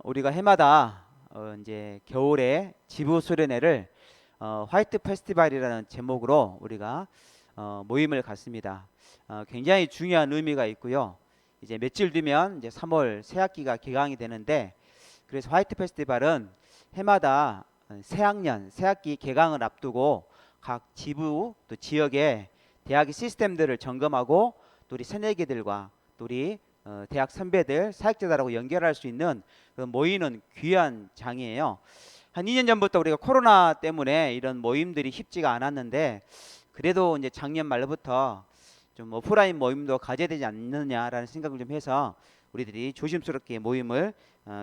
우리가 해마다 이제 겨울에 지부 수련회를 화이트 페스티벌이라는 제목으로 우리가 모임을 갖습니다. 굉장히 중요한 의미가 있고요. 이제 며칠 뒤면 이제 3월 새 학기가 개강이 되는데, 그래서 화이트 페스티벌은 해마다 새학년 새 학기 개강을 앞두고 각 지부 또 지역의 대학의 시스템들을 점검하고 또 우리 새내기들과 또 우리 대학 선배들 사역자들하고 연결할 수 있는 그런 모이는 귀한 장이에요. 한 2년 전부터 우리가 코로나 때문에 이런 모임들이 쉽지가 않았는데, 그래도 이제 작년 말부터 좀 오프라인 모임도 가져야 되지 않느냐라는 생각을 좀 해서 우리들이 조심스럽게 모임을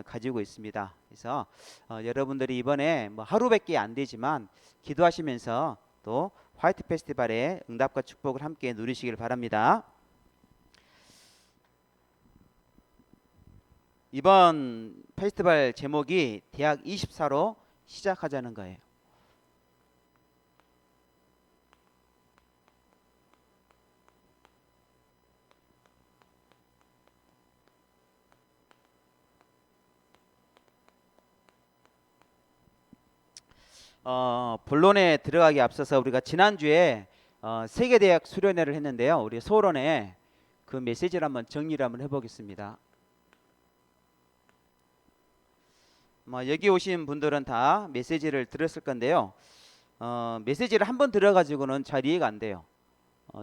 가지고 있습니다. 그래서 여러분들이 이번에 뭐 하루밖에 안 되지만 기도하시면서 또 화이트 페스티벌의 응답과 축복을 함께 누리시길 바랍니다. 이번 페스티벌 제목이 대학 24로 시작하자는 거예요. 본론에 들어가기 앞서서 우리가 지난주에 세계대학 수련회를 했는데요. 우리 소론에 그 메시지를 한번 정리를 한번 해보겠습니다. 여기 오신 분들은 다 메시지를 들었을 건데요. 메시지를 한번 들어가지고는 잘 이해가 안 돼요.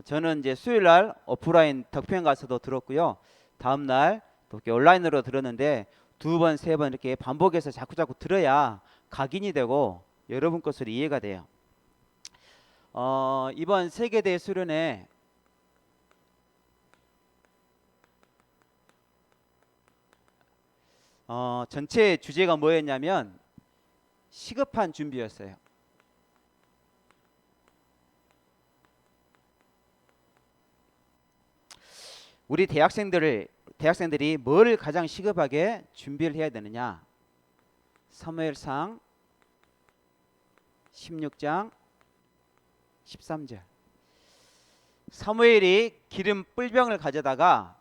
저는 이제 수요일날 오프라인 덕평 가서도 들었고요. 다음날 또 이렇게 온라인으로 들었는데 두 번, 세 번 이렇게 반복해서 자꾸 들어야 각인이 되고 여러분 것으로 이해가 돼요. 이번 세계대 수련회 전체 주제가 뭐였냐면 시급한 준비였어요. 우리 대학생들이 뭘 가장 시급하게 준비를 해야 되느냐? 사무엘상 16장 13절. 사무엘이 기름 뿔병을 가져다가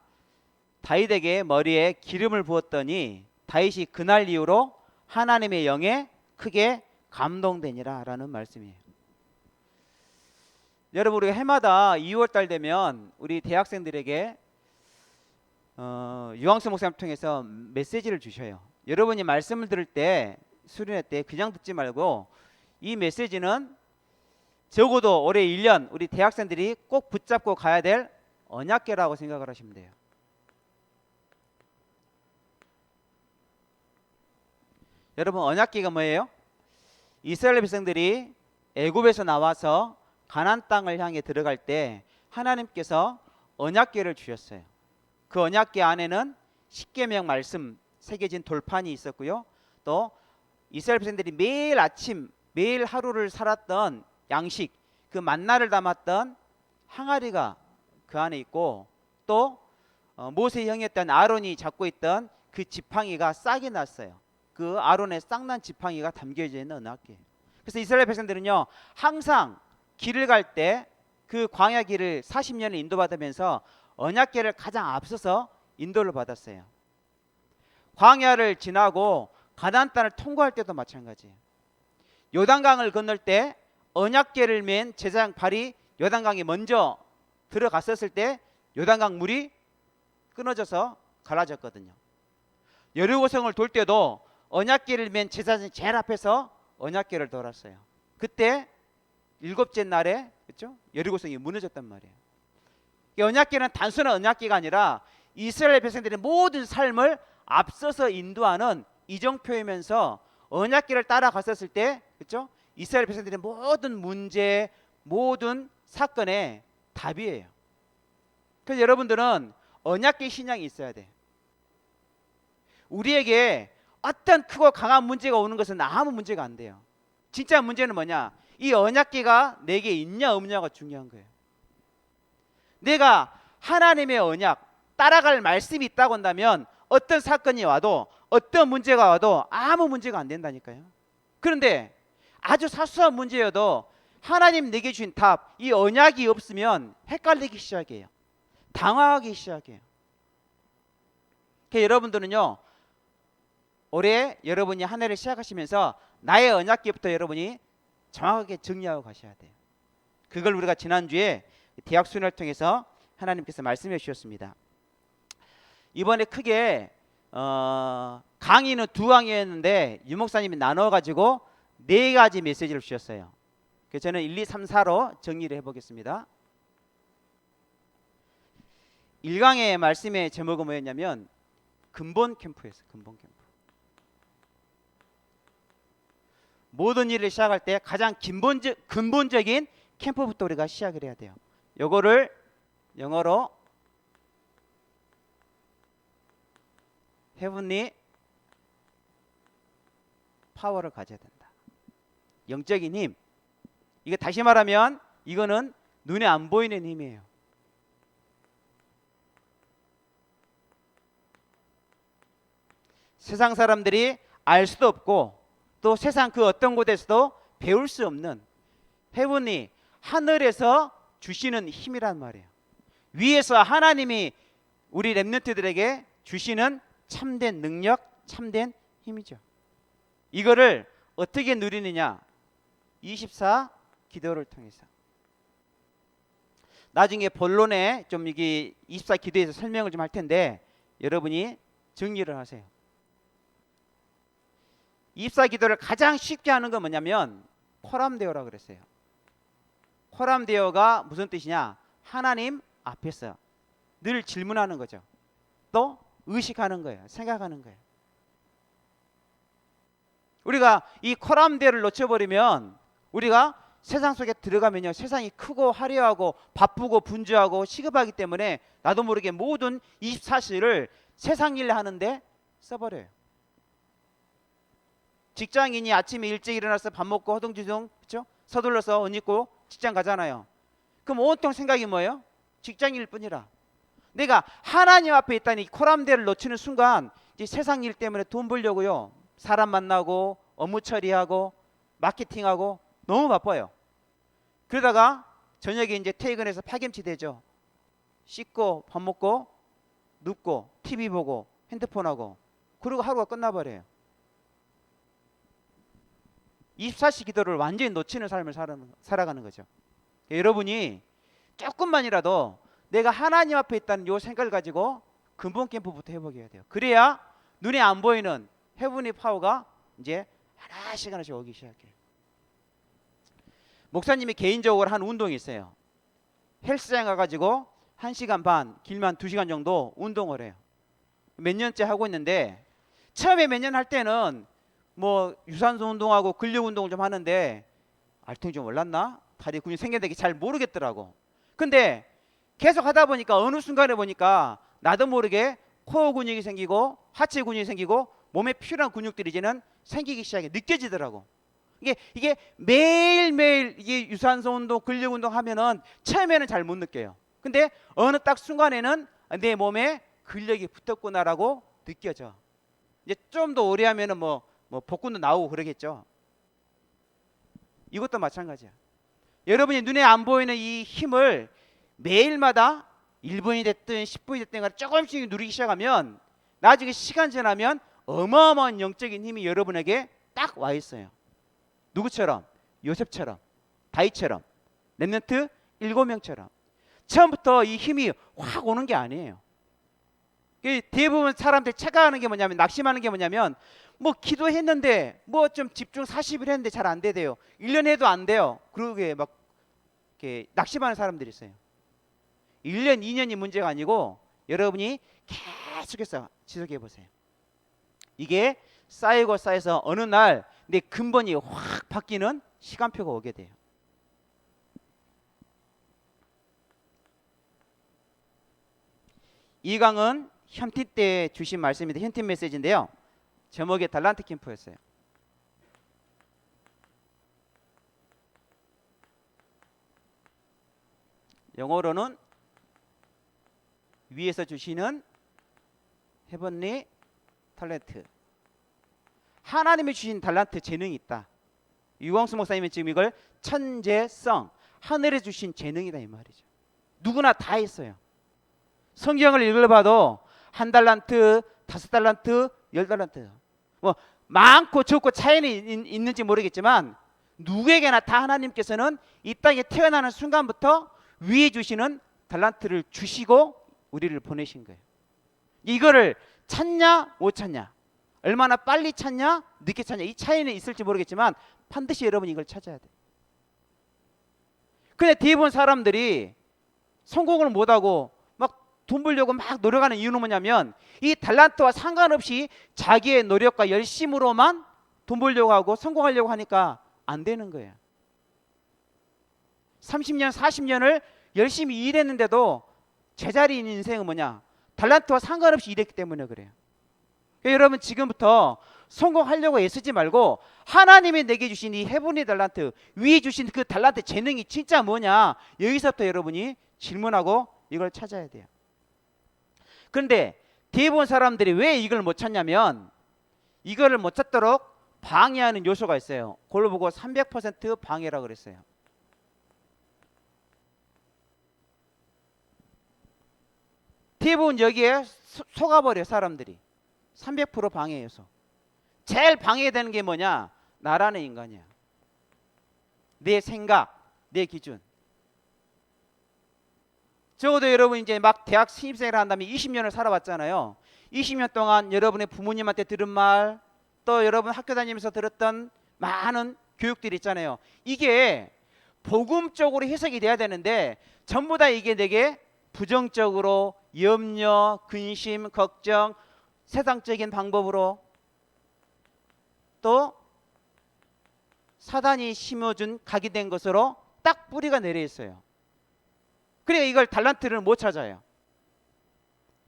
다윗에게 머리에 기름을 부었더니 다윗이 그날 이후로 하나님의 영에 크게 감동되니라 라는 말씀이에요. 여러분, 우리가 해마다 2월달 되면 우리 대학생들에게 유황수 목사님 통해서 메시지를 주셔요. 여러분이 말씀을 들을 때 수련회 때 그냥 듣지 말고 이 메시지는 적어도 올해 1년 우리 대학생들이 꼭 붙잡고 가야 될 언약궤라고 생각을 하시면 돼요. 여러분, 언약궤가 뭐예요? 이스라엘 백성들이 애굽에서 나와서 가나안 땅을 향해 들어갈 때 하나님께서 언약궤를 주셨어요. 그 언약궤 안에는 십계명 말씀 새겨진 돌판이 있었고요. 또 이스라엘 백성들이 매일 아침 매일 하루를 살았던 양식, 그 만나를 담았던 항아리가 그 안에 있고, 또 모세의 형이었던 아론이 잡고 있던 그 지팡이가 싹이 났어요. 그 아론의 싹난 지팡이가 담겨져 있는 언약궤. 그래서 이스라엘 백성들은요, 항상 길을 갈 때 그 광야 길을 40년을 인도받으면서 언약궤를 가장 앞서서 인도를 받았어요. 광야를 지나고 가나안 땅을 통과할 때도 마찬가지예요. 요단강을 건널 때 언약궤를 맨 제사장 발이 요단강에 먼저 들어갔었을 때 요단강 물이 끊어져서 갈라졌거든요. 여리고성을 돌 때도 언약궤를 맨 제사장이 제일 앞에서 언약궤를 돌았어요. 그때 일곱째 날에, 그렇죠? 여리고성이 무너졌단 말이에요. 이 언약궤는 단순한 언약궤가 아니라 이스라엘 백성들의 모든 삶을 앞서서 인도하는 이정표이면서 언약궤를 따라갔었을 때, 그렇죠? 이스라엘 백성들의 모든 문제, 모든 사건의 답이에요. 그래서 여러분들은 언약궤 신앙이 있어야 돼. 우리에게 어떤 크고 강한 문제가 오는 것은 아무 문제가 안 돼요. 진짜 문제는 뭐냐? 이 언약궤가 내게 있냐 없냐가 중요한 거예요. 내가 하나님의 언약 따라갈 말씀이 있다고 한다면 어떤 사건이 와도 어떤 문제가 와도 아무 문제가 안 된다니까요. 그런데 아주 사소한 문제여도 하나님 내게 주신 답, 이 언약이 없으면 헷갈리기 시작해요. 당황하기 시작해요. 그러니까 여러분들은요, 올해 여러분이 한 해를 시작하시면서 나의 언약궤부터 여러분이 정확하게 정리하고 가셔야 돼요. 그걸 우리가 지난주에 대학 수련을 통해서 하나님께서 말씀해 주셨습니다. 이번에 크게 강의는 두 강의였는데 유 목사님이 나눠가지고 네 가지 메시지를 주셨어요. 그래서 저는 1, 2, 3, 4로 정리를 해보겠습니다. 1강의 말씀의 제목은 뭐였냐면 근본 캠프였어요. 근본 캠프. 모든 일을 시작할 때 가장 근본적인 캠프부터 우리가 시작을 해야 돼요. 요거를 영어로 헤븐리 파워를 가져야 된다. 영적인 힘. 이거 다시 말하면 이거는 눈에 안 보이는 힘이에요. 세상 사람들이 알 수도 없고 또 세상 그 어떤 곳에서도 배울 수 없는 헤븐리 하늘에서 주시는 힘이란 말이에요. 위에서 하나님이 우리 렘넌트들에게 주시는 참된 능력, 참된 힘이죠. 이거를 어떻게 누리느냐? 24 기도를 통해서. 나중에 본론에 좀 이게 24 기도에서 설명을 좀 할 텐데 여러분이 정리를 하세요. 24 기도를 가장 쉽게 하는 건 뭐냐면 코람데오라 그랬어요. 코람데오가 무슨 뜻이냐? 하나님 앞에서 늘 질문하는 거죠. 또 의식하는 거예요. 생각하는 거예요. 우리가 이 코람데오를 놓쳐버리면 우리가 세상 속에 들어가면요, 세상이 크고 화려하고 바쁘고 분주하고 시급하기 때문에 나도 모르게 모든 24시를 세상 일 하는데 써버려요. 직장인이 아침에 일찍 일어나서 밥 먹고 허둥지둥, 그렇죠? 서둘러서 옷 입고 직장 가잖아요. 그럼 온통 생각이 뭐예요? 직장일 뿐이라. 내가 하나님 앞에 있다니 코람데를 놓치는 순간 이제 세상 일 때문에 돈 벌려고요, 사람 만나고 업무 처리하고 마케팅하고 너무 바빠요. 그러다가 저녁에 이제 퇴근해서 파김치 되죠. 씻고 밥 먹고 눕고 TV 보고 핸드폰하고, 그리고 하루가 끝나버려요. 24시 기도를 완전히 놓치는 삶을 살아가는 거죠. 여러분이 조금만이라도 내가 하나님 앞에 있다는 요 생각을 가지고 근본 캠프부터 해보게 돼요. 그래야 눈에 안 보이는 헤븐리 파워가 이제 하나씩 하나씩 오기 시작해요. 목사님이 개인적으로 한 운동이 있어요. 헬스장 가가지고 1시간 반, 길면 2시간 정도 운동을 해요. 몇 년째 하고 있는데 처음에 몇 년 할 때는 뭐 유산소 운동하고 근력 운동을 좀 하는데 알통이 좀 올랐나? 다리 근육 생겨나기 잘 모르겠더라고. 근데 계속 하다 보니까 어느 순간에 보니까 나도 모르게 코어 근육이 생기고 하체 근육이 생기고 몸에 필요한 근육들이 이제는 생기기 시작해 느껴지더라고. 이게 매일매일 이게 유산소 운동, 근력 운동 하면은 처음에는 잘 못 느껴요. 근데 어느 딱 순간에는 내 몸에 근력이 붙었구나라고 느껴져. 이제 좀 더 오래 하면은 뭐 복근도 나오고 그러겠죠. 이것도 마찬가지야. 여러분이 눈에 안 보이는 이 힘을 매일마다 1분이 됐든 10분이 됐든 간에 조금씩 누리기 시작하면 나중에 시간 지나면 어마어마한 영적인 힘이 여러분에게 딱 와 있어요. 누구처럼? 요셉처럼, 다윗처럼, 렘넌트 7명처럼. 처음부터 이 힘이 확 오는 게 아니에요. 대부분 사람들이 착각하는 게 뭐냐면, 낙심하는 게 뭐냐면, 뭐 기도했는데 뭐 좀 집중 40일 했는데 잘 안 되대요. 1년 해도 안 돼요. 그러게 막 이렇게 낙심하는 사람들이 있어요. 1년, 2년이 문제가 아니고 여러분이 계속해서 지속해 보세요. 이게 쌓이고 쌓여서 어느 날 내 근본이 확 바뀌는 시간표가 오게 돼요. 이 강은 현팀 때 주신 말씀인데 현팀 메시지인데요. 제목이 달란트 캠프였어요. 영어로는 위에서 주시는 헤븐리 탤런트. 하나님이 주신 달란트, 재능이 있다. 유광수 목사님은 지금 이걸 천재성, 하늘에 주신 재능이다 이 말이죠. 누구나 다 있어요. 성경을 읽어봐도 1달란트, 5달란트, 10달란트. 뭐 많고 적고 차이는 있는지 모르겠지만 누구에게나 다 하나님께서는 이 땅에 태어나는 순간부터 위에 주시는 달란트를 주시고 우리를 보내신 거예요. 이거를 찾냐 못 찾냐, 얼마나 빨리 찾냐 늦게 찾냐, 이 차이는 있을지 모르겠지만 반드시 여러분이 이걸 찾아야 돼요. 근데 대부분 사람들이 성공을 못하고 막 돈 벌려고 막 노력하는 이유는 뭐냐면 이 달란트와 상관없이 자기의 노력과 열심으로만 돈 벌려고 하고 성공하려고 하니까 안 되는 거예요. 30년 40년을 열심히 일했는데도 제자리에 있는 인생은 뭐냐, 달란트와 상관없이 일했기 때문에 그래요. 그러니까 여러분 지금부터 성공하려고 애쓰지 말고 하나님이 내게 주신 이 헤븐리 달란트, 위에 주신 그 달란트 재능이 진짜 뭐냐, 여기서부터 여러분이 질문하고 이걸 찾아야 돼요. 그런데 대부분 사람들이 왜 이걸 못 찾냐면 이거를 못 찾도록 방해하는 요소가 있어요. 그걸 보고 300% 방해라고 그랬어요. 대부분 여기에 속아버려요. 사람들이 300% 방해 요소. 제일 방해되는 게 뭐냐, 나라는 인간이야. 내 생각, 내 기준. 적어도 여러분 이제 막 대학 신입생을 한 다음에 20년을 살아왔잖아요. 20년 동안 여러분의 부모님한테 들은 말, 또 여러분 학교 다니면서 들었던 많은 교육들이 있잖아요. 이게 복음적으로 해석이 돼야 되는데 전부 다 이게 내게 부정적으로 염려, 근심, 걱정, 세상적인 방법으로, 또 사단이 심어준 각이 된 것으로 딱 뿌리가 내려 있어요. 그러니까 이걸 달란트를 못 찾아요.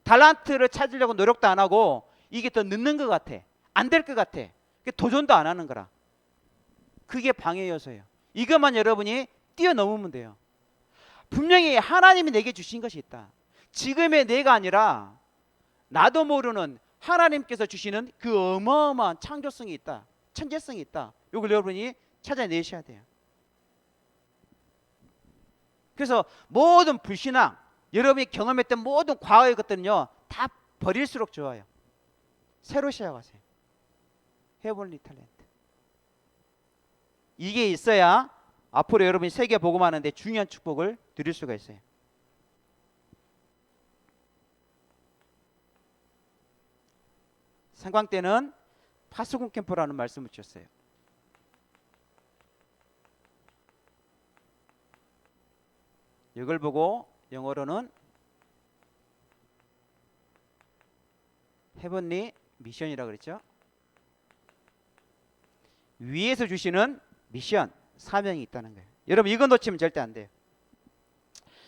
달란트를 찾으려고 노력도 안 하고 이게 더 늦는 것 같아, 안 될 것 같아, 도전도 안 하는 거라. 그게 방해 요소예요. 이것만 여러분이 뛰어넘으면 돼요. 분명히 하나님이 내게 주신 것이 있다. 지금의 내가 아니라 나도 모르는 하나님께서 주시는 그 어마어마한 창조성이 있다, 천재성이 있다. 이걸 여러분이 찾아내셔야 돼요. 그래서 모든 불신앙, 여러분이 경험했던 모든 과거의 것들은요 다 버릴수록 좋아요. 새로 시작하세요. 헤븐리 탤런트. 이게 있어야 앞으로 여러분이 세계 복음하는데 중요한 축복을 드릴 수가 있어요. 상광 때는 파수꾼 캠프라는 말씀을 주셨어요. 이걸 보고 영어로는 헤븐리 미션이라고 그랬죠. 위에서 주시는 미션, 사명이 있다는 거예요. 여러분 이거 놓치면 절대 안 돼요.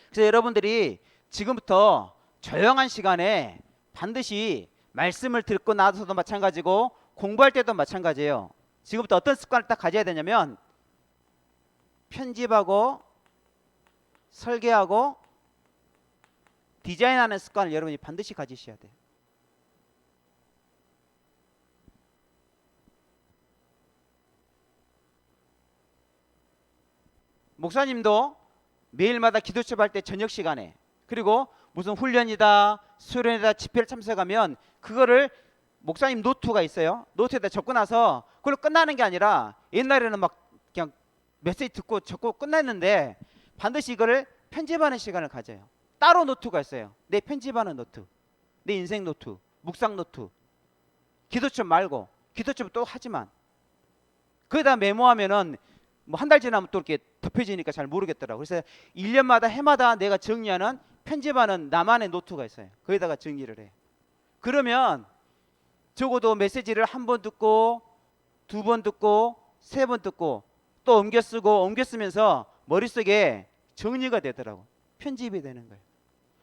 그래서 여러분들이 지금부터 조용한 시간에 반드시 말씀을 듣고 나서도 마찬가지고 공부할 때도 마찬가지예요. 지금부터 어떤 습관을 딱 가져야 되냐면 편집하고 설계하고 디자인하는 습관을 여러분이 반드시 가지셔야 돼요. 목사님도 매일마다 기도 수업할 때 저녁 시간에, 그리고 무슨 훈련이다, 수련이다, 집회를 참석하면 그거를 목사님 노트가 있어요. 노트에다 적고 나서 그걸로 끝나는 게 아니라 옛날에는 막 그냥 메시지 듣고 적고 끝났는데 반드시 이거를 편집하는 시간을 가져요. 따로 노트가 있어요. 내 편집하는 노트, 내 인생 노트, 묵상 노트. 기도처 말고 기도처 또 하지만 거기다 메모하면은 뭐 한 달 지나면 또 이렇게 덮여지니까 잘 모르겠더라고. 그래서 1년마다 해마다 내가 정리하는 편집하는 나만의 노트가 있어요. 거기다가 정리를 해. 그러면 적어도 메시지를 한 번 듣고 두 번 듣고 세 번 듣고 또 옮겨 쓰고 옮겨 쓰면서 머릿속에 정리가 되더라고. 편집이 되는 거예요.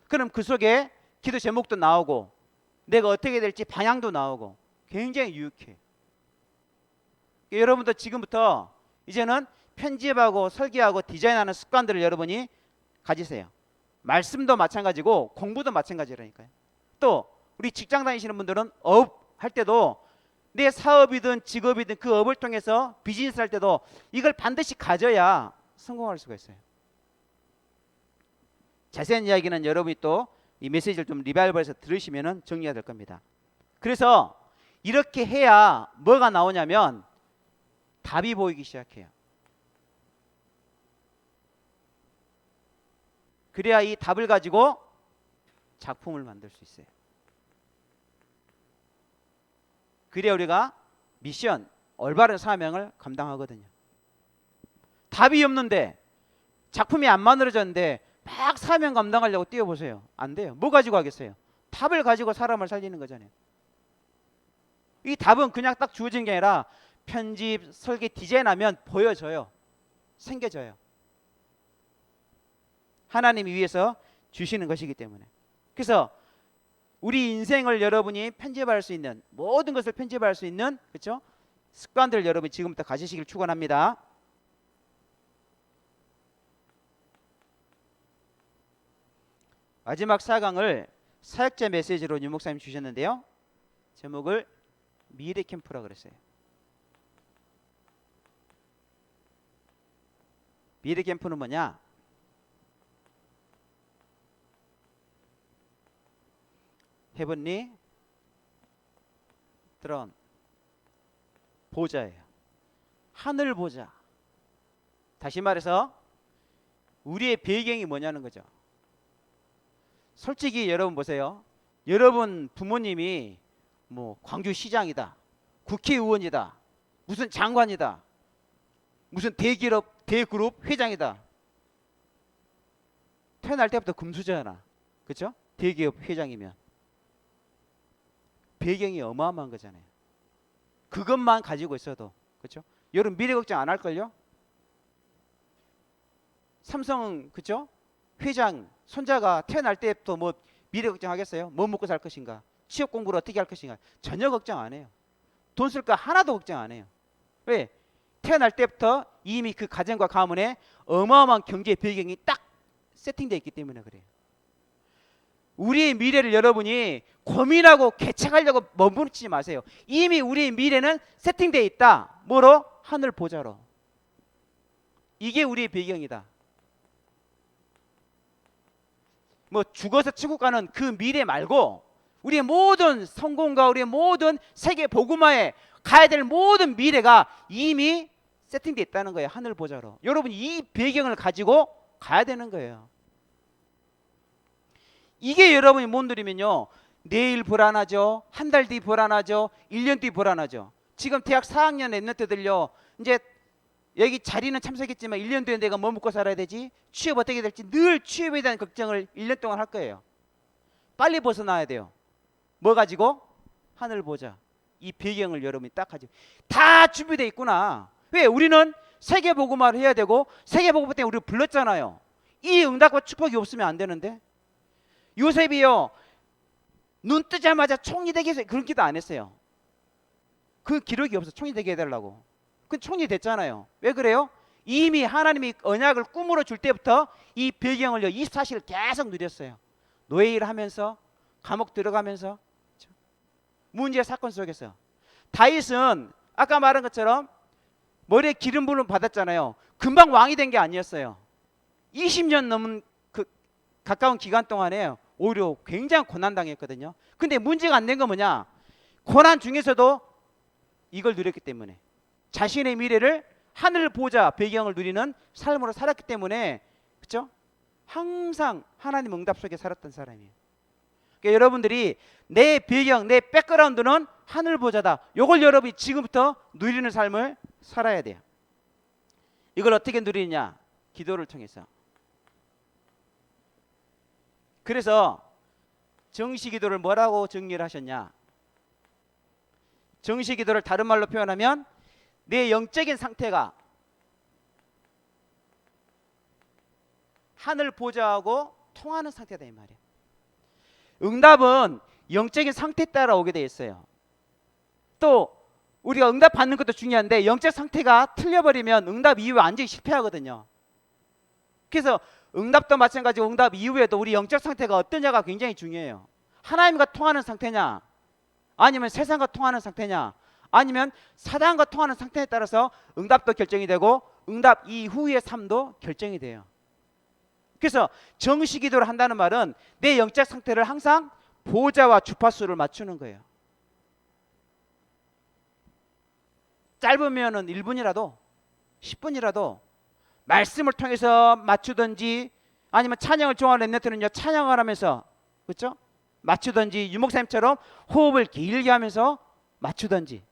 그럼 그 속에 기도 제목도 나오고 내가 어떻게 될지 방향도 나오고 굉장히 유익해. 여러분도 지금부터 이제는 편집하고 설계하고 디자인하는 습관들을 여러분이 가지세요. 말씀도 마찬가지고 공부도 마찬가지라니까요. 또 우리 직장 다니시는 분들은 업 할 때도 내 사업이든 직업이든 그 업을 통해서 비즈니스 할 때도 이걸 반드시 가져야 성공할 수가 있어요. 자세한 이야기는 여러분이 또 이 메시지를 좀 리바이벌해서 들으시면 정리가 될 겁니다. 그래서 이렇게 해야 뭐가 나오냐면 답이 보이기 시작해요. 그래야 이 답을 가지고 작품을 만들 수 있어요. 그래야 우리가 미션, 올바른 사명을 감당하거든요. 답이 없는데 작품이 안 만들어졌는데 막 사명 감당하려고 뛰어보세요. 안 돼요. 뭐 가지고 하겠어요? 답을 가지고 사람을 살리는 거잖아요. 이 답은 그냥 딱 주어진 게 아니라 편집, 설계, 디자인하면 보여져요. 생겨져요. 하나님이 위해서 주시는 것이기 때문에. 그래서 우리 인생을 여러분이 편집할 수 있는, 모든 것을 편집할 수 있는, 그렇죠? 습관들 여러분이 지금부터 가지시길 축원합니다. 마지막 4강을 사역자 메시지로 유 목사님 주셨는데요. 제목을 미래 캠프라 그랬어요. 미래 캠프는 뭐냐? 헤븐리 드론 보좌예요. 하늘 보좌. 다시 말해서 우리의 배경이 뭐냐는 거죠. 솔직히 여러분 보세요. 여러분 부모님이 뭐 광주시장이다, 국회의원이다, 무슨 장관이다, 무슨 대기업, 대그룹 회장이다. 태어날 때부터 금수저잖아. 그렇죠? 대기업 회장이면 배경이 어마어마한 거잖아요. 그것만 가지고 있어도, 그렇죠? 여러분 미래 걱정 안 할걸요? 삼성, 그렇죠? 회장 손자가 태어날 때부터 뭐 미래 걱정하겠어요? 뭐 먹고 살 것인가? 취업 공부를 어떻게 할 것인가? 전혀 걱정 안 해요. 돈 쓸까 하나도 걱정 안 해요. 왜? 태어날 때부터 이미 그 가정과 가문에 어마어마한 경제 배경이 딱 세팅되어 있기 때문에 그래요. 우리의 미래를 여러분이 고민하고 개척하려고 머무르지 마세요. 이미 우리의 미래는 세팅되어 있다. 뭐로? 하늘 보좌로. 이게 우리의 배경이다. 뭐 죽어서 천국 가는 그 미래 말고 우리의 모든 성공과 우리의 모든 세계 복음화에 가야 될 모든 미래가 이미 세팅되어 있다는 거예요. 하늘 보좌로. 여러분 이 배경을 가지고 가야 되는 거예요. 이게 여러분이 못 누리면요, 내일 불안하죠, 한 달 뒤 불안하죠, 1년 뒤 불안하죠. 지금 대학 4학년 랩런트들요, 이제 여기 자리는 참석했지만 1년 뒤에 내가 뭐 먹고 살아야 되지, 취업 어떻게 될지 늘 취업에 대한 걱정을 1년 동안 할 거예요. 빨리 벗어나야 돼요. 뭐 가지고? 하늘 보자. 이 배경을 여러분이 딱 가지고 다 준비되어 있구나. 왜? 우리는 세계복음화를 해야 되고 세계복음화 때문에 우리를 불렀잖아요. 이 응답과 축복이 없으면 안 되는데, 요셉이요, 눈 뜨자마자 총리 되게 해서 그런 기도 안 했어요. 그 기록이 없어. 총리 되게 해달라고. 그 총리 됐잖아요. 왜 그래요? 이미 하나님이 언약을 꿈으로 줄 때부터 이 배경을, 이 사실을 계속 누렸어요. 노예일 하면서, 감옥 들어가면서, 문제 사건 속에서. 다윗은 아까 말한 것처럼 머리에 기름 부음을 받았잖아요. 금방 왕이 된 게 아니었어요. 20년 넘은 그 가까운 기간 동안에 오히려 굉장히 고난당했거든요. 근데 문제가 안 된 건 뭐냐? 고난 중에서도 이걸 누렸기 때문에, 자신의 미래를 하늘 보좌 배경을 누리는 삶으로 살았기 때문에, 그렇죠? 항상 하나님 응답 속에 살았던 사람이에요. 그러니까 여러분들이 내 배경, 내 백그라운드는 하늘 보좌다. 이걸 여러분이 지금부터 누리는 삶을 살아야 돼요. 이걸 어떻게 누리느냐? 기도를 통해서. 그래서 정시기도를 뭐라고 정리를 하셨냐? 정시기도를 다른 말로 표현하면 내 영적인 상태가 하늘 보좌하고 통하는 상태다 이 말이에요. 응답은 영적인 상태에 따라 오게 돼 있어요. 또 우리가 응답 받는 것도 중요한데 영적 상태가 틀려버리면 응답 이후에 완전히 실패하거든요. 그래서 응답도 마찬가지고 응답 이후에도 우리 영적 상태가 어떠냐가 굉장히 중요해요. 하나님과 통하는 상태냐, 아니면 세상과 통하는 상태냐, 아니면 사단과 통하는 상태에 따라서 응답도 결정이 되고 응답 이후의 삶도 결정이 돼요. 그래서 정시기도를 한다는 말은 내 영적 상태를 항상 보좌와 주파수를 맞추는 거예요. 짧으면은 1분이라도 10분이라도 말씀을 통해서 맞추든지 아니면 찬양을 좋아하는 랩런트는요 찬양을 하면서 그렇죠? 맞추든지 유목사님처럼 호흡을 길게 하면서 맞추든지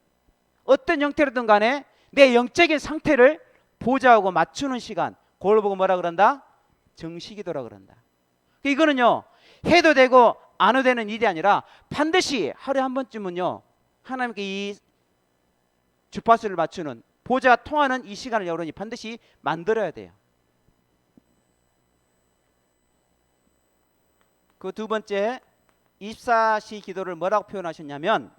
어떤 형태로든 간에 내 영적인 상태를 보좌하고 맞추는 시간 그걸 보고 뭐라 그런다? 정식이도라 그런다. 이거는요 해도 되고 안 해도 되는 일이 아니라 반드시 하루에 한 번쯤은요 하나님께 이 주파수를 맞추는 보좌가 통하는 이 시간을 여러분이 반드시 만들어야 돼요. 그 두 번째 24시 기도를 뭐라고 표현하셨냐면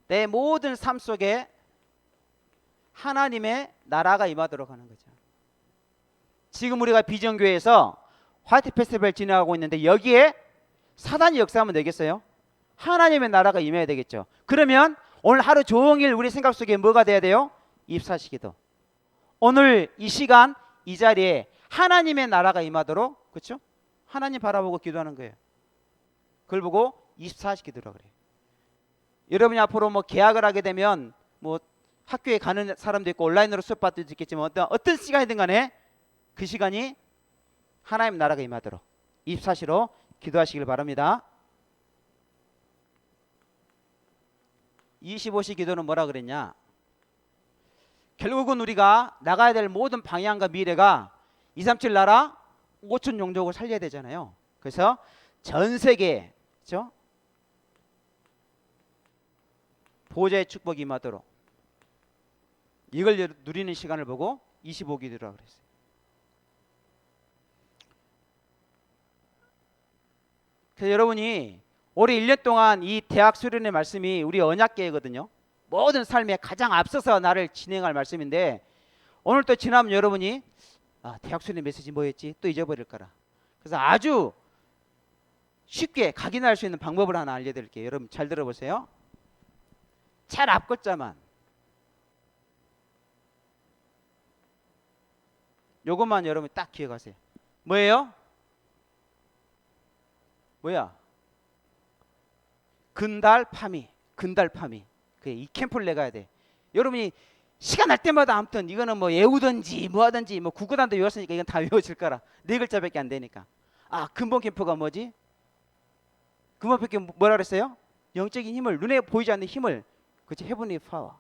내 모든 삶 속에 하나님의 나라가 임하도록 하는 거죠. 지금 우리가 비전교회에서 화이트 페스티벌 진행하고 있는데 여기에 사단이 역사하면 되겠어요? 하나님의 나라가 임해야 되겠죠. 그러면 오늘 하루 종일 우리 생각 속에 뭐가 돼야 돼요? 24시 기도. 오늘 이 시간 이 자리에 하나님의 나라가 임하도록 그렇죠? 하나님 바라보고 기도하는 거예요. 그걸 보고 24시 기도라고 그래요. 여러분이 앞으로 뭐 계약을 하게 되면 뭐 학교에 가는 사람도 있고 온라인으로 수업 받을 수도 있겠지만 어떤 시간이든 간에 그 시간이 하나님 나라가 임하도록 24시로 기도하시길 바랍니다. 25시 기도는 뭐라 그랬냐? 결국은 우리가 나가야 될 모든 방향과 미래가 237 나라 5천 종족을 살려야 되잖아요. 그래서 전 세계 그렇죠? 보좌의 축복이 임하도록 이걸 누리는 시간을 보고 25기도라고 그랬어요. 그래서 여러분이 올해 1년 동안 이 대학 수련의 말씀이 우리 언약계거든요. 모든 삶에 가장 앞서서 나를 진행할 말씀인데 오늘 또 지나면 여러분이 대학 수련의 메시지 뭐였지? 또 잊어버릴 거라. 그래서 아주 쉽게 각인할 수 있는 방법을 하나 알려드릴게요. 여러분 잘 들어보세요. 잘 앞글자만 요것만 여러분 딱 기억하세요. 뭐예요? 뭐야? 근달파미. 그래, 이 캠프를 내가야 돼. 여러분이 시간 날 때마다 아무튼 이거는 뭐 외우든지 뭐 하든지 뭐 국어단도 외웠으니까 이건 다 외워질 거라. 네 글자밖에 안 되니까. 근본 캠프가 뭐지? 근본 캠프 뭐라 그랬어요? 영적인 힘을 눈에 보이지 않는 힘을 그치 헤븐리 파워.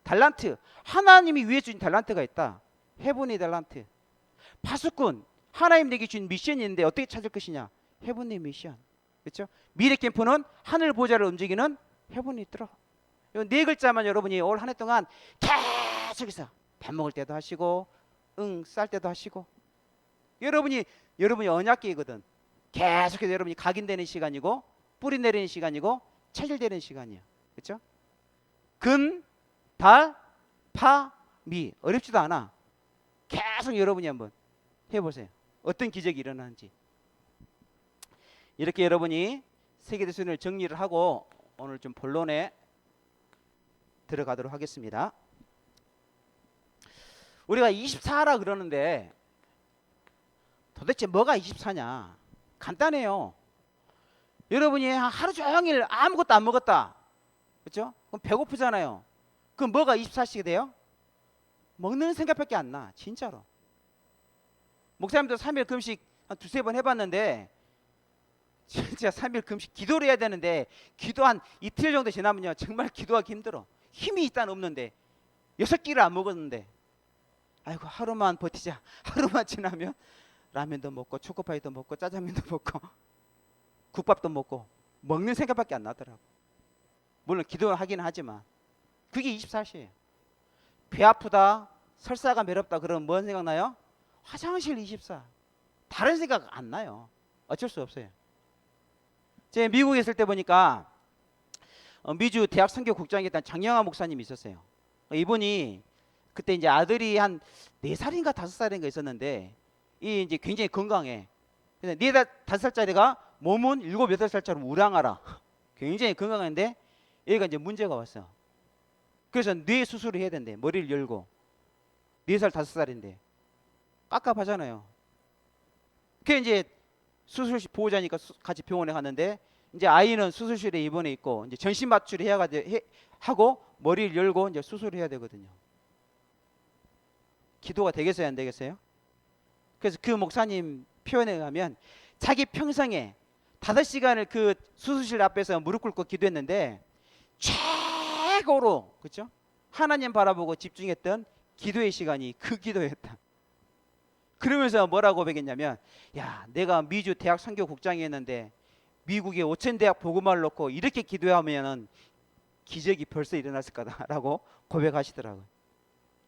달란트 하나님이 위에 주신 달란트가 있다. 헤븐리 달란트. 파수꾼 하나님 내게 주신 미션이 있는데 어떻게 찾을 것이냐? 헤븐리 미션. 그렇죠? 미래 캠프는 하늘 보좌를 움직이는 헤븐이 있더라. 네 글자만 여러분이 올 한 해 동안 계속해서 밥 먹을 때도 하시고 쌀 때도 하시고 여러분이 언약계거든. 계속해서 여러분이 각인되는 시간이고 뿌리 내리는 시간이고 체질되는 시간이야. 그렇죠? 근, 달, 파, 미 어렵지도 않아. 계속 여러분이 한번 해보세요. 어떤 기적이 일어나는지. 이렇게 여러분이 세계대순을 정리를 하고 오늘 좀 본론에 들어가도록 하겠습니다. 우리가 24라 그러는데 도대체 뭐가 24냐? 간단해요. 여러분이 하루 종일 아무것도 안 먹었다. 그렇죠? 그럼 배고프잖아요. 그럼 뭐가 24시가 돼요? 먹는 생각밖에 안 나. 진짜로. 목사님도 3일 금식 한 두세 번 해봤는데 진짜 3일 금식 기도를 해야 되는데 기도 한 이틀 정도 지나면요 정말 기도하기 힘들어. 힘이 일단 없는데 6끼를 안 먹었는데 아이고 하루만 버티자. 하루만 지나면 라면도 먹고 초코파이도 먹고 짜장면도 먹고 국밥도 먹고 먹는 생각밖에 안 나더라고. 물론 기도를 하긴 하지만 그게 24시예요. 배 아프다 설사가 매렵다 그러면 뭔 생각 나요? 화장실 24. 다른 생각 안 나요. 어쩔 수 없어요. 제가 미국에 있을 때 보니까 미주 대학 선교국장에 있던 장영하 목사님이 있었어요. 이분이 그때 이제 아들이 한 4살인가 5살인가 있었는데 이 이제 굉장히 건강해. 그래서 4, 5살짜리가 몸은 7, 8살처럼 우량하라. 굉장히 건강한데 얘가 이제 문제가 왔어. 그래서 뇌 수술을 해야 된대. 머리를 열고 4살, 5살인데 깝깝하잖아요. 그게 이제 수술실 보호자니까 같이 병원에 갔는데 이제 아이는 수술실에 입원해 있고 이제 전신 마취를 하고 머리를 열고 이제 수술을 해야 되거든요. 기도가 되겠어요, 안 되겠어요? 그래서 그 목사님 표현에 의하면 자기 평생에 5시간을 그 수술실 앞에서 무릎 꿇고 기도했는데 최고로 그렇죠? 하나님 바라보고 집중했던 기도의 시간이 그 기도였다. 그러면서 뭐라고 고백했냐면, 야, 내가 미주 대학 선교국장이 했는데 미국의 5천 대학 복음화를 놓고 이렇게 기도하면은 기적이 벌써 일어났을 거다라고 고백하시더라고요.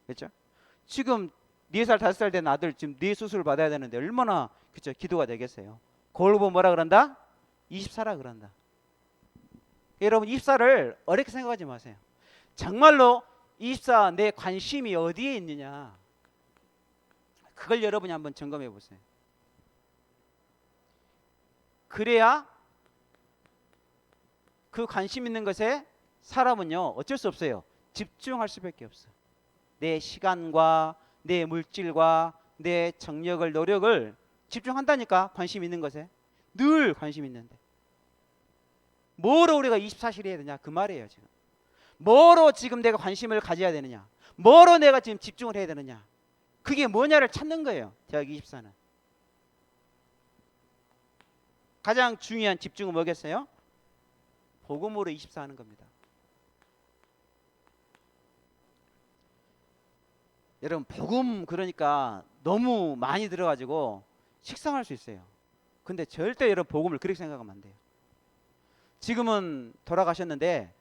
그렇죠? 지금 4살 5살 된 아들 지금 뇌 수술을 받아야 되는데 얼마나 그렇죠? 기도가 되겠어요. 그걸 보고 뭐라 그런다? 24라 그런다. 여러분 24를 어렵게 생각하지 마세요. 정말로 24 내 관심이 어디에 있느냐, 그걸 여러분이 한번 점검해 보세요. 그래야 그 관심 있는 것에 사람은요 어쩔 수 없어요. 집중할 수밖에 없어. 내 시간과 내 물질과 내 정력을 노력을 집중한다니까. 관심 있는 것에 늘 관심 있는데 뭐로 우리가 24시를 해야 되냐 그 말이에요. 지금 뭐로 지금 내가 관심을 가져야 되느냐, 뭐로 내가 지금 집중을 해야 되느냐, 그게 뭐냐를 찾는 거예요. 대학 24는 가장 중요한 집중은 뭐겠어요? 복음으로 24 하는 겁니다. 여러분 복음 그러니까 너무 많이 들어가지고 식상할 수 있어요. 근데 절대 여러분 복음을 그렇게 생각하면 안 돼요. 지금은 돌아가셨는데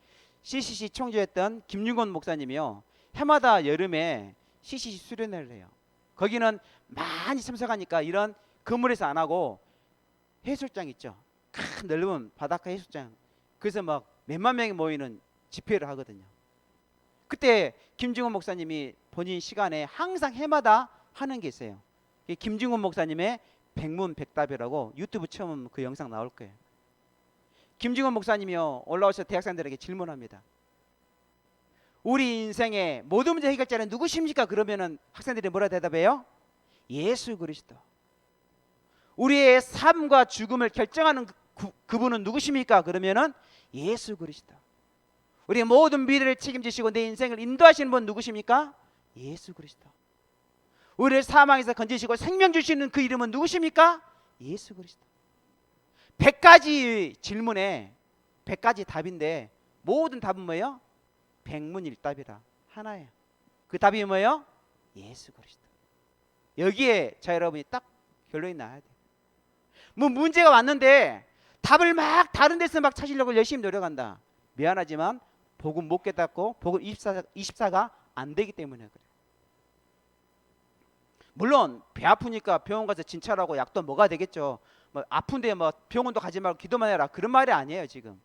CCC 총재였던 김윤곤 목사님이요, 해마다 여름에 CCC 수련회를 해요. 거기는 많이 참석하니까 이런 건물에서 안 하고 해수욕장 있죠. 큰 넓은 바닷가 해수욕장, 그래서 막 몇만 명이 모이는 집회를 하거든요. 그때 김중훈 목사님이 본인 시간에 항상 해마다 하는 게 있어요. 김중훈 목사님의 백문백답이라고 유튜브 처음 그 영상 나올 거예요. 김중훈 목사님이요 올라오셔서 대학생들에게 질문합니다. 우리 인생의 모든 문제 해결자는 누구십니까? 그러면은 학생들이 뭐라 대답해요? 예수 그리스도. 우리의 삶과 죽음을 결정하는 그분은 누구십니까? 그러면은 예수 그리스도. 우리의 모든 미래를 책임지시고 내 인생을 인도하시는 분 누구십니까? 예수 그리스도. 우리를 사망에서 건지시고 생명 주시는 그 이름은 누구십니까? 예수 그리스도. 100가지 질문에 100가지 답인데 모든 답은 뭐예요? 백문일답이라 하나예요. 그 답이 뭐예요? 예수 그리스도. 여기에 자 여러분이 딱 결론이 나야 돼요. 뭐 문제가 왔는데 답을 막 다른 데서 막 찾으려고 열심히 노력한다. 미안하지만 복음 못 깨닫고 복음 24가 안 되기 때문에 그래요. 물론 배 아프니까 병원 가서 진찰하고 약도 먹어야 되겠죠. 뭐 아픈데 뭐 병원도 가지 말고 기도만 해라 그런 말이 아니에요. 지금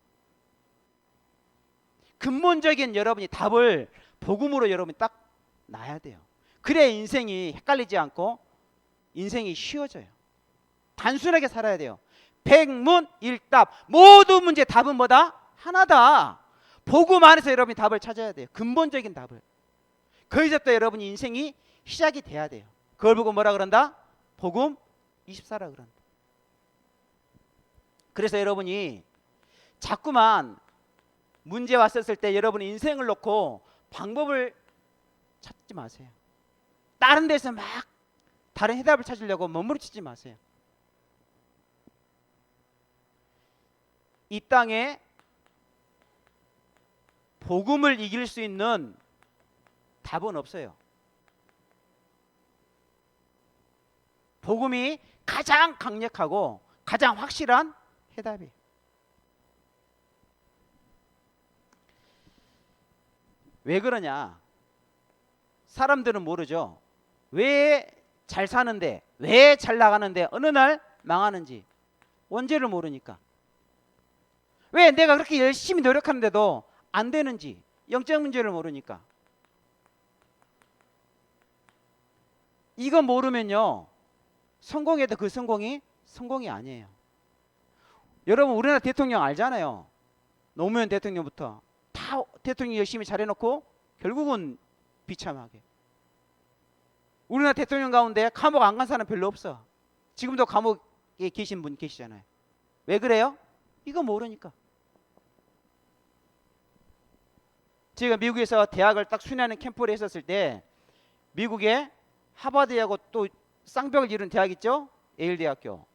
근본적인 여러분이 답을 복음으로 여러분이 딱 놔야 돼요. 그래야 인생이 헷갈리지 않고 인생이 쉬워져요. 단순하게 살아야 돼요. 백문일답. 모든 문제 답은 뭐다? 하나다. 복음 안에서 여러분이 답을 찾아야 돼요. 근본적인 답을. 거기서부터 여러분이 인생이 시작이 돼야 돼요. 그걸 보고 뭐라 그런다? 복음 24라 그런다. 그래서 여러분이 자꾸만 문제 왔었을 때 여러분 인생을 놓고 방법을 찾지 마세요. 다른 데서 막 다른 해답을 찾으려고 머무르치지 마세요. 이 땅에 복음을 이길 수 있는 답은 없어요. 복음이 가장 강력하고 가장 확실한 해답이에요. 왜 그러냐? 사람들은 모르죠. 왜 잘 사는데, 왜 잘 나가는데 어느 날 망하는지 원죄를 모르니까. 왜 내가 그렇게 열심히 노력하는데도 안 되는지 영적 문제를 모르니까. 이거 모르면요 성공해도 그 성공이 성공이 아니에요. 여러분 우리나라 대통령 알잖아요. 노무현 대통령부터 다 대통령 열심히 잘해놓고 결국은 비참하게. 우리나라 대통령 가운데 감옥 안 간 사람 별로 없어. 지금도 감옥에 계신 분 계시잖아요. 왜 그래요? 이거 모르니까. 제가 미국에서 대학을 딱 순회하는 캠프를 했었을 때 미국에 하버드하고 또 쌍벽을 이룬 대학 있죠? 예일 대학교.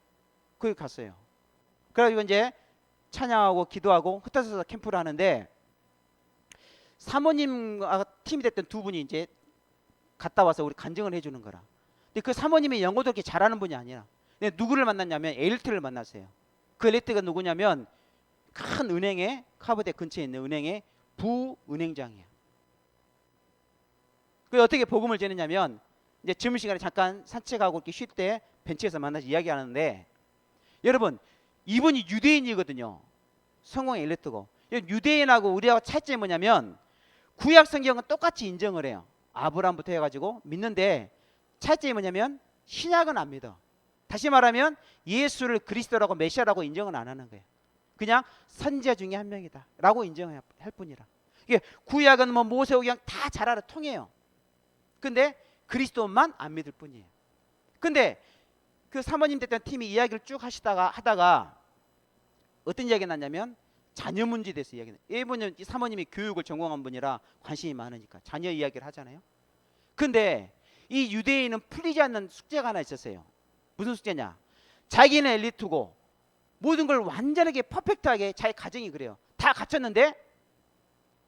거기 갔어요. 그래가지고 이제 찬양하고 기도하고 흩어져서 캠프를 하는데 사모님과 팀이 됐던 두 분이 이제 갔다 와서 우리 간증을 해주는 거라. 근데 그 사모님이 영어도 그렇게 잘하는 분이 아니라 근데 누구를 만났냐면 엘리트를 만났어요. 그 엘리트가 누구냐면 큰 은행에 하버드 근처에 있는 은행의 부은행장이에요. 그 어떻게 복음을 전했냐면 이제 점심시간에 잠깐 산책하고 이렇게 쉴 때 벤치에서 만나서 이야기하는데 여러분 이분이 유대인이거든요. 성공의 엘리트고 유대인하고 우리하고 차이점이 뭐냐면 구약 성경은 똑같이 인정을 해요. 아브라함부터 해가지고 믿는데 차이점이 뭐냐면 신약은 안 믿어. 다시 말하면 예수를 그리스도라고 메시아라고 인정은 안 하는 거예요. 그냥 선지자 중에 한 명이다 라고 인정할 뿐이라. 이게 구약은 뭐 모세오경 다 잘 알아 통해요. 근데 그리스도만 안 믿을 뿐이에요. 근데 그 사모님 됐던 팀이 이야기를 쭉 하다가 어떤 이야기가 났냐면 자녀 문제에 대해서 이야기해요. 이분은 이 사모님이 교육을 전공한 분이라 관심이 많으니까 자녀 이야기를 하잖아요. 근데 이 유대인은 풀리지 않는 숙제가 하나 있었어요. 무슨 숙제냐? 자기는 엘리트고 모든 걸 완전하게 퍼펙트하게 자기 가정이 그래요. 다 갖췄는데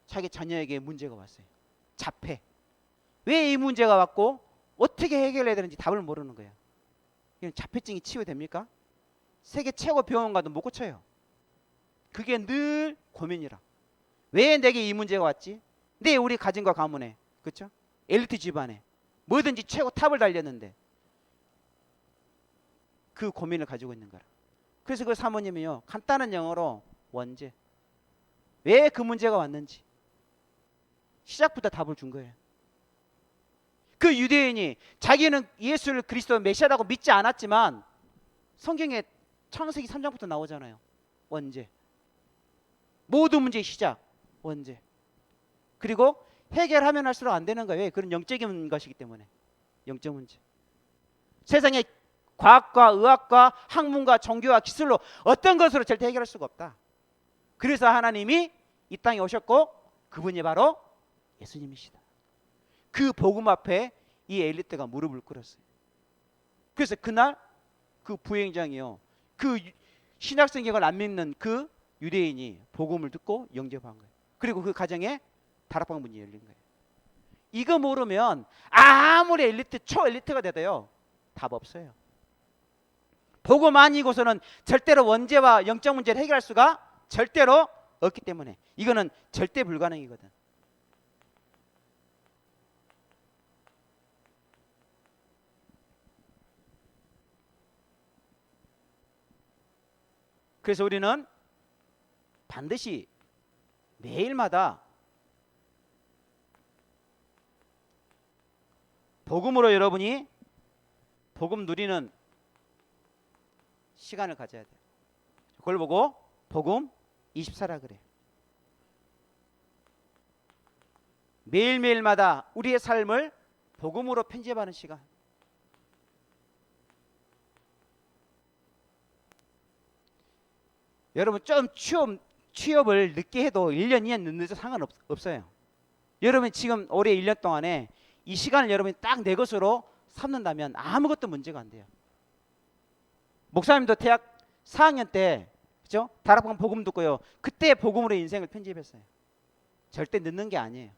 자기 자녀에게 문제가 왔어요. 자폐. 왜 이 문제가 왔고 어떻게 해결해야 되는지 답을 모르는 거예요. 이건 자폐증이 치유됩니까? 세계 최고 병원 가도 못 고쳐요. 그게 늘 고민이라. 왜 내게 이 문제가 왔지? 내 우리 가정과 가문에, 그렇죠? 엘리트 집안에 뭐든지 최고 탑을 달렸는데 그 고민을 가지고 있는 거라. 그래서 그 사모님이요 간단한 영어로 원죄. 왜 그 문제가 왔는지 시작부터 답을 준 거예요. 그 유대인이 자기는 예수를 그리스도 메시아라고 믿지 않았지만 성경에 창세기 3장부터 나오잖아요. 원죄. 모든 문제의 시작 원죄. 그리고 해결하면 할수록 안 되는 거예요. 그런 영적인 것이기 때문에. 영적 문제. 세상에 과학과 의학과 학문과 종교와 기술로 어떤 것으로 절대 해결할 수가 없다. 그래서 하나님이 이 땅에 오셨고 그분이 바로 예수님이시다. 그 복음 앞에 이 엘리트가 무릎을 꿇었어요. 그래서 그날 그 부행장이요 그 신약 성경을 안 믿는 그 유대인이 복음을 듣고 영접한 거예요. 그리고 그 가정에 다락방 문이 열린 거예요. 이거 모르면 아무리 엘리트 초엘리트가 돼도요 답 없어요. 복음 아니고서는 절대로 원죄와 영적 문제를 해결할 수가 절대로 없기 때문에 이거는 절대 불가능이거든. 그래서 우리는 반드시 매일마다 복음으로 여러분이 복음 누리는 시간을 가져야 돼요. 그걸 보고 복음 24라 그래요. 매일매일마다 우리의 삶을 복음으로 편집하는 시간. 여러분 좀 취업을 늦게 해도 1년, 2년 늦어도 상관없어요. 여러분 지금 올해 1년 동안에 이 시간을 여러분이 딱 내 것으로 삼는다면 아무것도 문제가 안 돼요. 목사님도 대학 4학년 때 그죠? 다락방 복음 듣고요. 그때 복음으로 인생을 편집했어요. 절대 늦는 게 아니에요.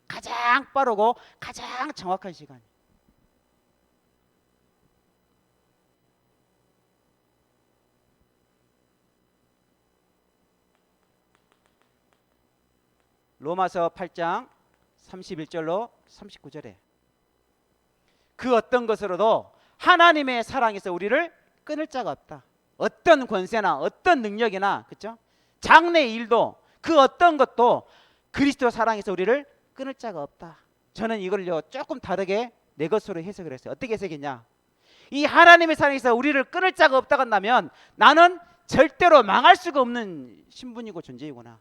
가장 빠르고 가장 정확한 시간. 로마서 8장 31절로 39절에 그 어떤 것으로도 하나님의 사랑에서 우리를 끊을 자가 없다. 어떤 권세나 어떤 능력이나 그렇죠? 장래의 일도 그 어떤 것도 그리스도 사랑에서 우리를 끊을 자가 없다. 저는 이걸요 조금 다르게 내 것으로 해석을 했어요. 어떻게 해석했냐? 이 하나님의 사랑에서 우리를 끊을 자가 없다고 한다면 나는 절대로 망할 수가 없는 신분이고 존재이구나.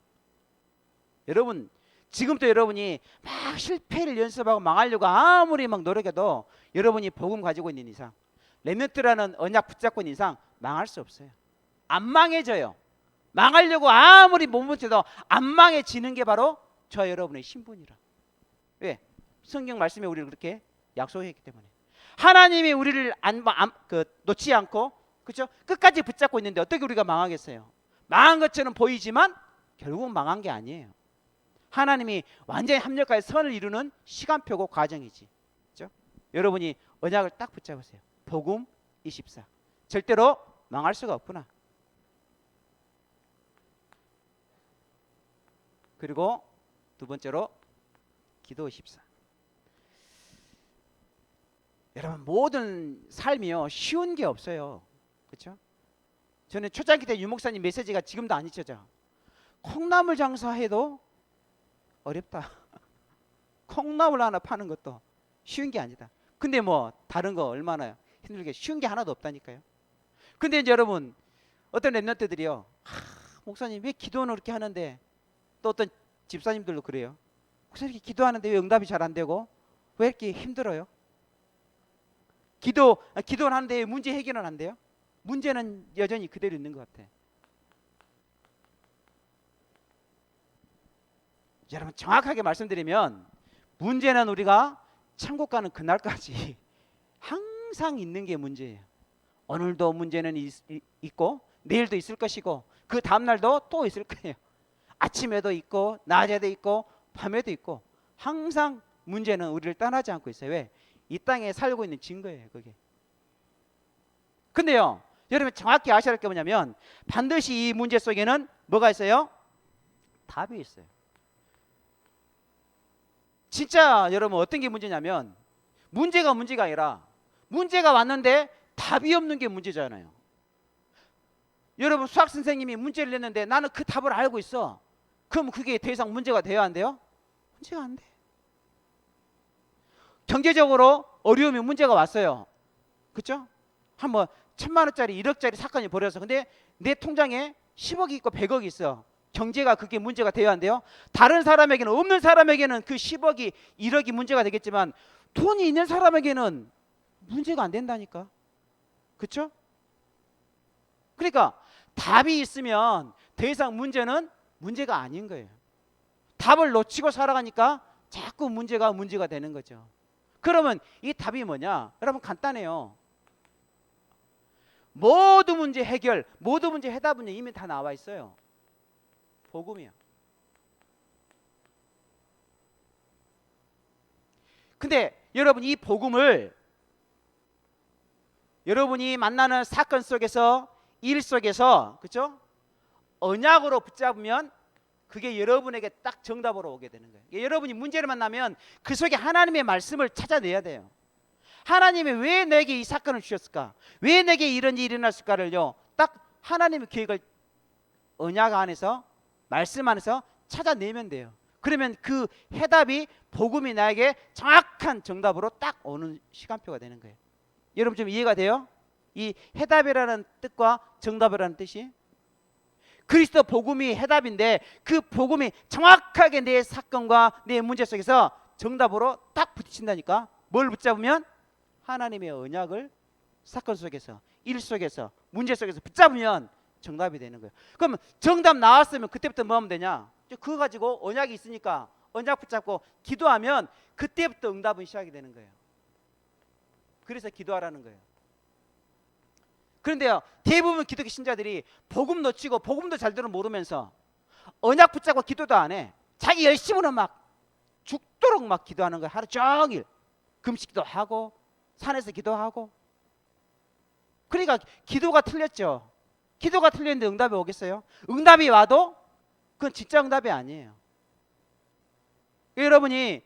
여러분 지금부터 여러분이 막 실패를 연습하고 망하려고 아무리 막 노력해도 여러분이 복음 가지고 있는 이상 렘넌트라는 언약 붙잡고 있는 이상 망할 수 없어요. 안 망해져요. 망하려고 아무리 몸부쳐도 안 망해지는 게 바로 저와 여러분의 신분이라. 왜? 성경 말씀에 우리를 그렇게 약속했기 때문에. 하나님이 우리를 놓지 않고, 그렇죠? 끝까지 붙잡고 있는데 어떻게 우리가 망하겠어요? 망한 것처럼 보이지만 결국은 망한 게 아니에요. 하나님이 완전히 합력하여 선을 이루는 시간표고 과정이지. 그렇죠? 여러분이 언약을 딱 붙잡으세요. 복음 24. 절대로 망할 수가 없구나. 그리고 두 번째로 기도 14. 여러분 모든 삶이요 쉬운 게 없어요. 그렇죠? 저는 초창기 때 유목사님 메시지가 지금도 안 잊혀져. 콩나물 장사해도 어렵다. 콩나물 하나 파는 것도 쉬운 게 아니다. 근데 뭐 다른 거 얼마나 힘들게, 쉬운 게 하나도 없다니까요. 근데 이제 여러분 어떤 랩런트들이요, 목사님 왜 기도는 그렇게 하는데, 또 어떤 집사님들도 그래요. 목사님 이렇게 기도하는데 왜 응답이 잘 안 되고 왜 이렇게 힘들어요? 기도는 하는데 문제 해결은 안 돼요? 문제는 여전히 그대로 있는 것 같아. 여러분 정확하게 말씀드리면 문제는 우리가 천국 가는 그날까지 항상 있는 게 문제예요. 오늘도 문제는 있고 내일도 있을 것이고 그 다음날도 또 있을 거예요. 아침에도 있고 낮에도 있고 밤에도 있고 항상 문제는 우리를 떠나지 않고 있어요. 왜? 이 땅에 살고 있는 증거예요, 그게. 근데요, 여러분 정확히 아셔야 할 게 뭐냐면 반드시 이 문제 속에는 뭐가 있어요? 답이 있어요. 진짜 여러분 어떤 게 문제냐면 문제가 아니라 문제가 왔는데 답이 없는 게 문제잖아요. 여러분 수학 선생님이 문제를 냈는데 나는 그 답을 알고 있어. 그럼 그게 더 이상 문제가 돼야 안 돼요? 문제가 안 돼. 경제적으로 어려움이 문제가 왔어요. 그렇죠? 한번 1,000만 원짜리 1억짜리 사건이 벌어서 근데 내 통장에 10억이 있고 100억이 있어. 경제가 그게 문제가 돼야 안 돼요? 다른 사람에게는, 없는 사람에게는 그 10억이 1억이 문제가 되겠지만 돈이 있는 사람에게는 문제가 안 된다니까. 그렇죠? 그러니까 답이 있으면 더 이상 문제는 문제가 아닌 거예요. 답을 놓치고 살아가니까 자꾸 문제가 되는 거죠. 그러면 이 답이 뭐냐? 여러분 간단해요. 모든 문제 해결, 모든 문제 해답은 이미 다 나와 있어요. 복음이야. 근데 여러분 이 복음을 여러분이 만나는 사건 속에서, 일 속에서, 그렇죠? 언약으로 붙잡으면 그게 여러분에게 딱 정답으로 오게 되는 거예요. 여러분이 문제를 만나면 그 속에 하나님의 말씀을 찾아내야 돼요. 하나님이 왜 내게 이 사건을 주셨을까? 왜 내게 이런 일이 일어났을까를요, 딱 하나님의 계획을 언약 안에서, 말씀 안에서 찾아내면 돼요. 그러면 그 해답이, 복음이 나에게 정확한 정답으로 딱 오는 시간표가 되는 거예요. 여러분 좀 이해가 돼요? 이 해답이라는 뜻과 정답이라는 뜻이, 그리스도 복음이 해답인데 그 복음이 정확하게 내 사건과 내 문제 속에서 정답으로 딱 부딪힌다니까. 뭘 붙잡으면? 하나님의 언약을 사건 속에서, 일 속에서, 문제 속에서 붙잡으면 정답이 되는 거예요. 그럼 정답 나왔으면 그때부터 뭐 하면 되냐? 그거 가지고 언약이 있으니까 언약 붙잡고 기도하면 그때부터 응답은 시작이 되는 거예요. 그래서 기도하라는 거예요. 그런데요, 대부분 기독교 신자들이 복음 놓치고 복음도 잘 들어 모르면서 언약 붙잡고 기도도 안 해. 자기 열심으로 막 죽도록 막 기도하는 거예요. 하루 종일 금식도 하고 산에서 기도하고. 그러니까 기도가 틀렸죠. 기도가 틀렸는데 응답이 오겠어요? 응답이 와도 그건 진짜 응답이 아니에요. 여러분이,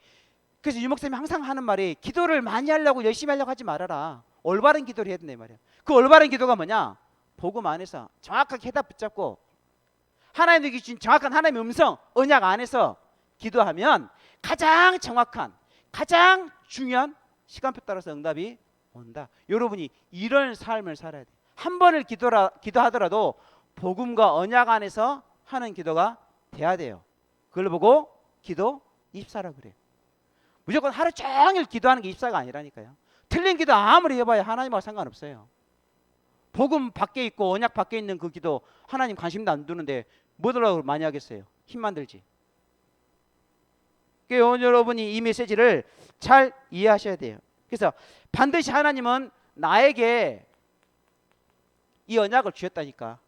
그래서 유목사님이 항상 하는 말이 기도를 많이 하려고 열심히 하려고 하지 말아라. 올바른 기도를 해야 된다 이 말이에요. 그 올바른 기도가 뭐냐? 복음 안에서 정확하게 해답 붙잡고 하나님이 주신 정확한 하나님의 음성, 언약 안에서 기도하면 가장 정확한, 가장 중요한 시간표 따라서 응답이 온다. 여러분이 이런 삶을 살아야 돼요. 한 번을 기도하더라도 복음과 언약 안에서 하는 기도가 돼야 돼요. 그걸 보고 기도 24라고 그래요. 무조건 하루 종일 기도하는 게 24가 아니라니까요. 틀린 기도 아무리 해봐야 하나님하고 상관없어요. 복음 밖에 있고 언약 밖에 있는 그 기도 하나님 관심도 안 두는데 뭐더라고 많이 하겠어요. 힘만 들지. 그러니까 여러분이 이 메시지를 잘 이해하셔야 돼요. 그래서 반드시 하나님은 나에게 이 언약을 주셨다니까.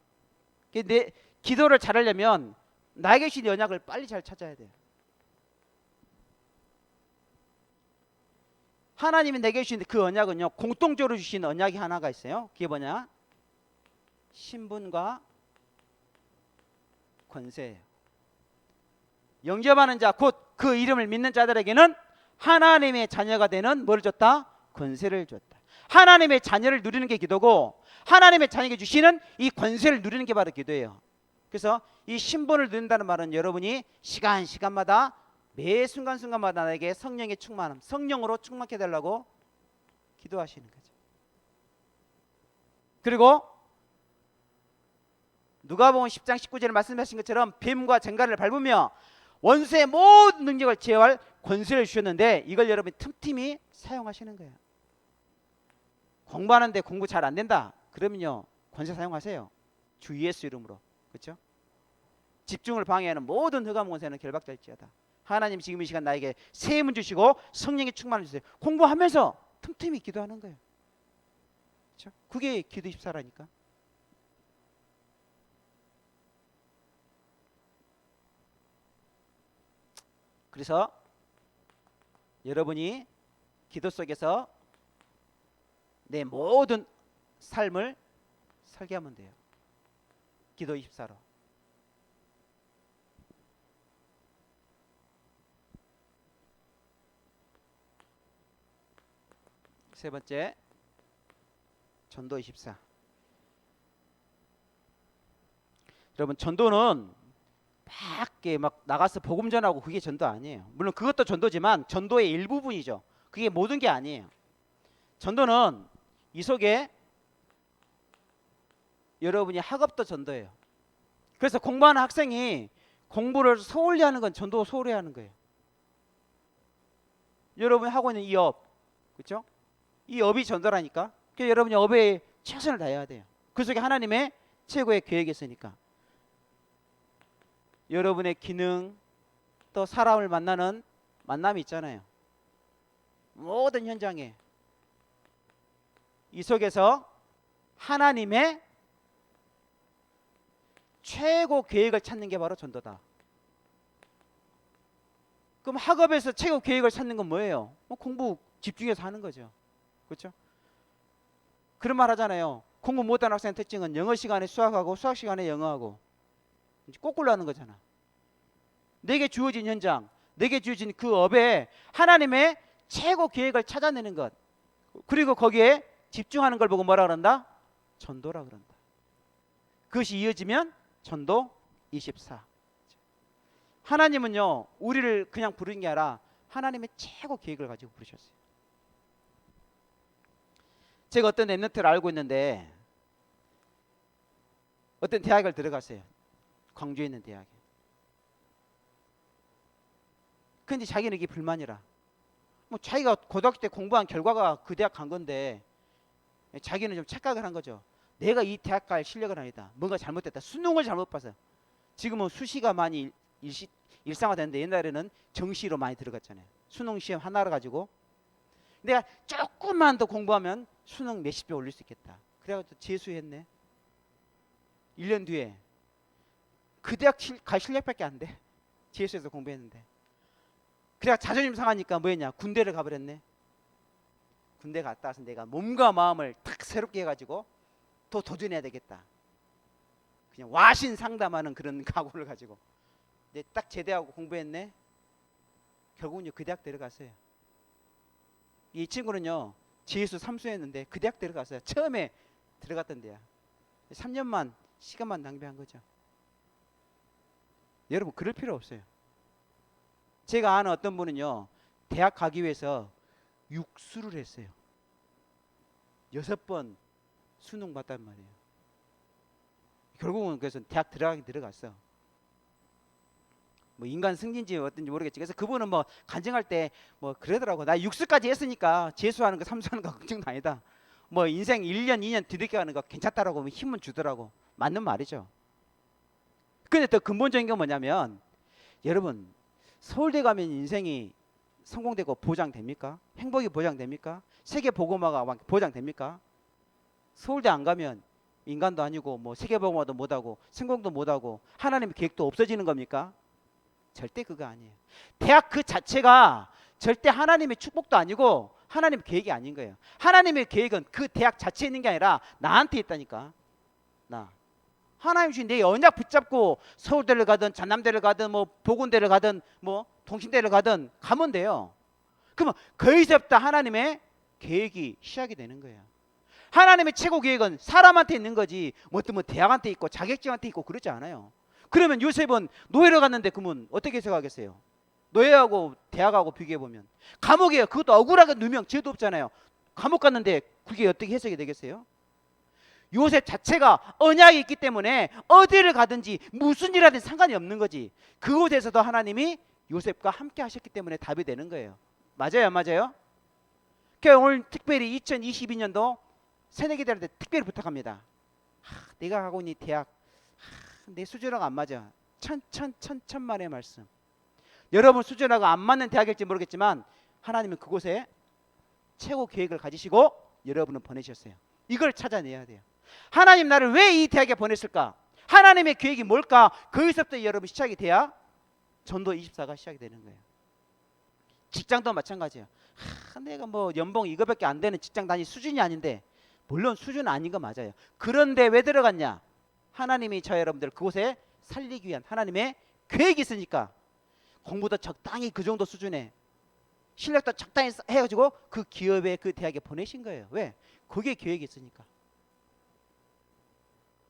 내 기도를 잘하려면 나에게 주신 이 언약을 빨리 잘 찾아야 돼요. 하나님이 내게 주신 그 언약은요, 공통적으로 주신 언약이 하나가 있어요. 그게 뭐냐? 신분과 권세예요. 영접하는 자, 곧 그 이름을 믿는 자들에게는 하나님의 자녀가 되는 뭘 줬다? 권세를 줬다. 하나님의 자녀를 누리는 게 기도고, 하나님의 자녀에게 주시는 이 권세를 누리는 게 바로 기도예요. 그래서 이 신분을 누린다는 말은 여러분이 시간마다 매 순간순간마다 나에게 성령의 충만함, 성령으로 충만케 해달라고 기도하시는 거죠. 그리고 누가복음 10장 19절에 말씀하신 것처럼 뱀과 쟁갈을 밟으며 원수의 모든 능력을 제어할 권세를 주셨는데 이걸 여러분이 틈틈이 사용하시는 거예요. 공부하는데 공부 잘 안 된다 그러면요, 권세 사용하세요. 주 예수 이름으로. 그렇죠? 집중을 방해하는 모든 흑암 권세는 결박될지어다. 하나님 지금 이 시간 나에게 새 힘을 주시고 성령의 충만을 주세요. 공부하면서 틈틈이 기도하는 거예요. 그렇죠? 그게 기도 24라니까. 그래서 여러분이 기도 속에서 내 모든 삶을 설계하면 돼요. 기도 24로. 세 번째, 전도 24. 여러분, 전도는 밖에 막 나가서 복음 전하고 그게 전도 아니에요. 물론 그것도 전도지만 전도의 일부분이죠. 그게 모든 게 아니에요. 전도는 이 속에 여러분이 학업도 전도예요. 그래서 공부하는 학생이 공부를 소홀히 하는 건 전도 소홀히 하는 거예요. 여러분이 하고 있는 이 업, 그렇죠? 이 업이 전도라니까. 그래서 여러분이 업에 최선을 다해야 돼요. 그 속에 하나님의 최고의 계획이 있으니까. 여러분의 기능, 또 사람을 만나는 만남이 있잖아요. 모든 현장에 이 속에서 하나님의 최고 계획을 찾는 게 바로 전도다. 그럼 학업에서 최고 계획을 찾는 건 뭐예요? 공부 집중해서 하는 거죠. 그렇죠? 그런 말 하잖아요. 공부 못하는 학생의 특징은 영어 시간에 수학하고 수학 시간에 영어하고 거꾸로 하는 거잖아. 내게 주어진 현장, 내게 주어진 그 업에 하나님의 최고 계획을 찾아내는 것, 그리고 거기에 집중하는 걸 보고 뭐라 그런다? 전도라 그런다. 그것이 이어지면 전도 24. 하나님은요, 우리를 그냥 부르는 게 아니라 하나님의 최고 계획을 가지고 부르셨어요. 제가 어떤 랩런트를 알고 있는데 어떤 대학을 들어갔어요. 광주에 있는 대학에. 근데 자기는 이게 불만이라. 뭐 자기가 고등학교 때 공부한 결과가 그 대학 간 건데 자기는 좀 착각을 한 거죠. 내가 이 대학 갈 실력은 아니다. 뭔가 잘못됐다. 수능을 잘못 봐서. 지금은 수시가 많이 일상화됐는데 옛날에는 정시로 많이 들어갔잖아요. 수능 시험 하나를 가지고 내가 조금만 더 공부하면 수능 몇십 배 올릴 수 있겠다. 그래가지고 재수했네. 1년 뒤에 그 대학 갈 실력밖에 안 돼. 재수해서 공부했는데. 그래가 자존심 상하니까 뭐했냐? 군대를 가버렸네. 군대 갔다 와서 내가 몸과 마음을 탁 새롭게 해가지고 더 도전해야 되겠다. 그냥 와신 상담하는 그런 각오를 가지고 내 딱 제대하고 공부했네. 결국은 그 대학 들어갔어요. 이 친구는요, 재수 3수했는데 그 대학 들어갔어요. 처음에 들어갔던 데야. 3년만 시간만 낭비한 거죠. 여러분, 그럴 필요 없어요. 제가 아는 어떤 분은요, 대학 가기 위해서 육수를 했어요. 6번 수능 봤단 말이에요. 결국은 그래서 대학 들어갔어. 뭐 인간 승진지 어떤지 모르겠지. 그래서 그분은 뭐 간증할 때 뭐 그러더라고. 나 육수까지 했으니까 재수하는 거 삼수하는 거 걱정도 아니다. 뭐 인생 1년 2년 뒤늦게 가는 거 괜찮다라고 하면 힘은 주더라고. 맞는 말이죠. 근데 더 근본적인 게 뭐냐면 여러분 서울대 가면 인생이 성공되고 보장됩니까? 행복이 보장됩니까? 세계 복음화가 보장됩니까? 서울대 안 가면 인간도 아니고 뭐 세계 복음화도 못하고 성공도 못하고 하나님의 계획도 없어지는 겁니까? 절대 그거 아니에요. 대학 그 자체가 절대 하나님의 축복도 아니고 하나님의 계획이 아닌 거예요. 하나님의 계획은 그 대학 자체에 있는 게 아니라 나한테 있다니까. 나 하나님 주신 내 언약 붙잡고 서울대를 가든 전남대를 가든 뭐 보건대를 가든 뭐 동신대를 가든 가면 돼요. 그러면 거기서부터 하나님의 계획이 시작이 되는 거예요. 하나님의 최고 계획은 사람한테 있는 거지 뭐 대학한테 있고 자격증한테 있고 그러지 않아요. 그러면 요셉은 노예로 갔는데 그러면 어떻게 생각하겠어요? 노예하고 대학하고 비교해보면 감옥이에요. 그것도 억울하게 누명 죄도 없잖아요. 감옥 갔는데 그게 어떻게 해석이 되겠어요? 요셉 자체가 언약이 있기 때문에 어디를 가든지 무슨 일 하든 상관이 없는 거지. 그곳에서도 하나님이 요셉과 함께 하셨기 때문에 답이 되는 거예요. 맞아요, 안 맞아요? 그러니까 오늘 특별히 2022년도 새내기들한테 특별히 부탁합니다. 내가 가고 있는 대학 내 수준하고 안 맞아. 천만의 말씀. 여러분 수준하고 안 맞는 대학일지 모르겠지만 하나님은 그곳에 최고 계획을 가지시고 여러분을 보내셨어요. 이걸 찾아내야 돼요. 하나님 나를 왜 이 대학에 보냈을까? 하나님의 계획이 뭘까? 거기서부터 여러분 시작이 돼야 전도 24가 시작이 되는 거예요. 직장도 마찬가지예요. 내가 뭐 연봉 이거밖에 안 되는 직장 다니 수준이 아닌데 물론 수준은 아닌 거 맞아요. 그런데 왜 들어갔냐? 하나님이 저 여러분들 그곳에 살리기 위한 하나님의 계획이 있으니까 공부도 적당히 그 정도 수준에 실력도 적당히 해가지고 그 기업에 그 대학에 보내신 거예요. 왜? 그게 계획이 있으니까.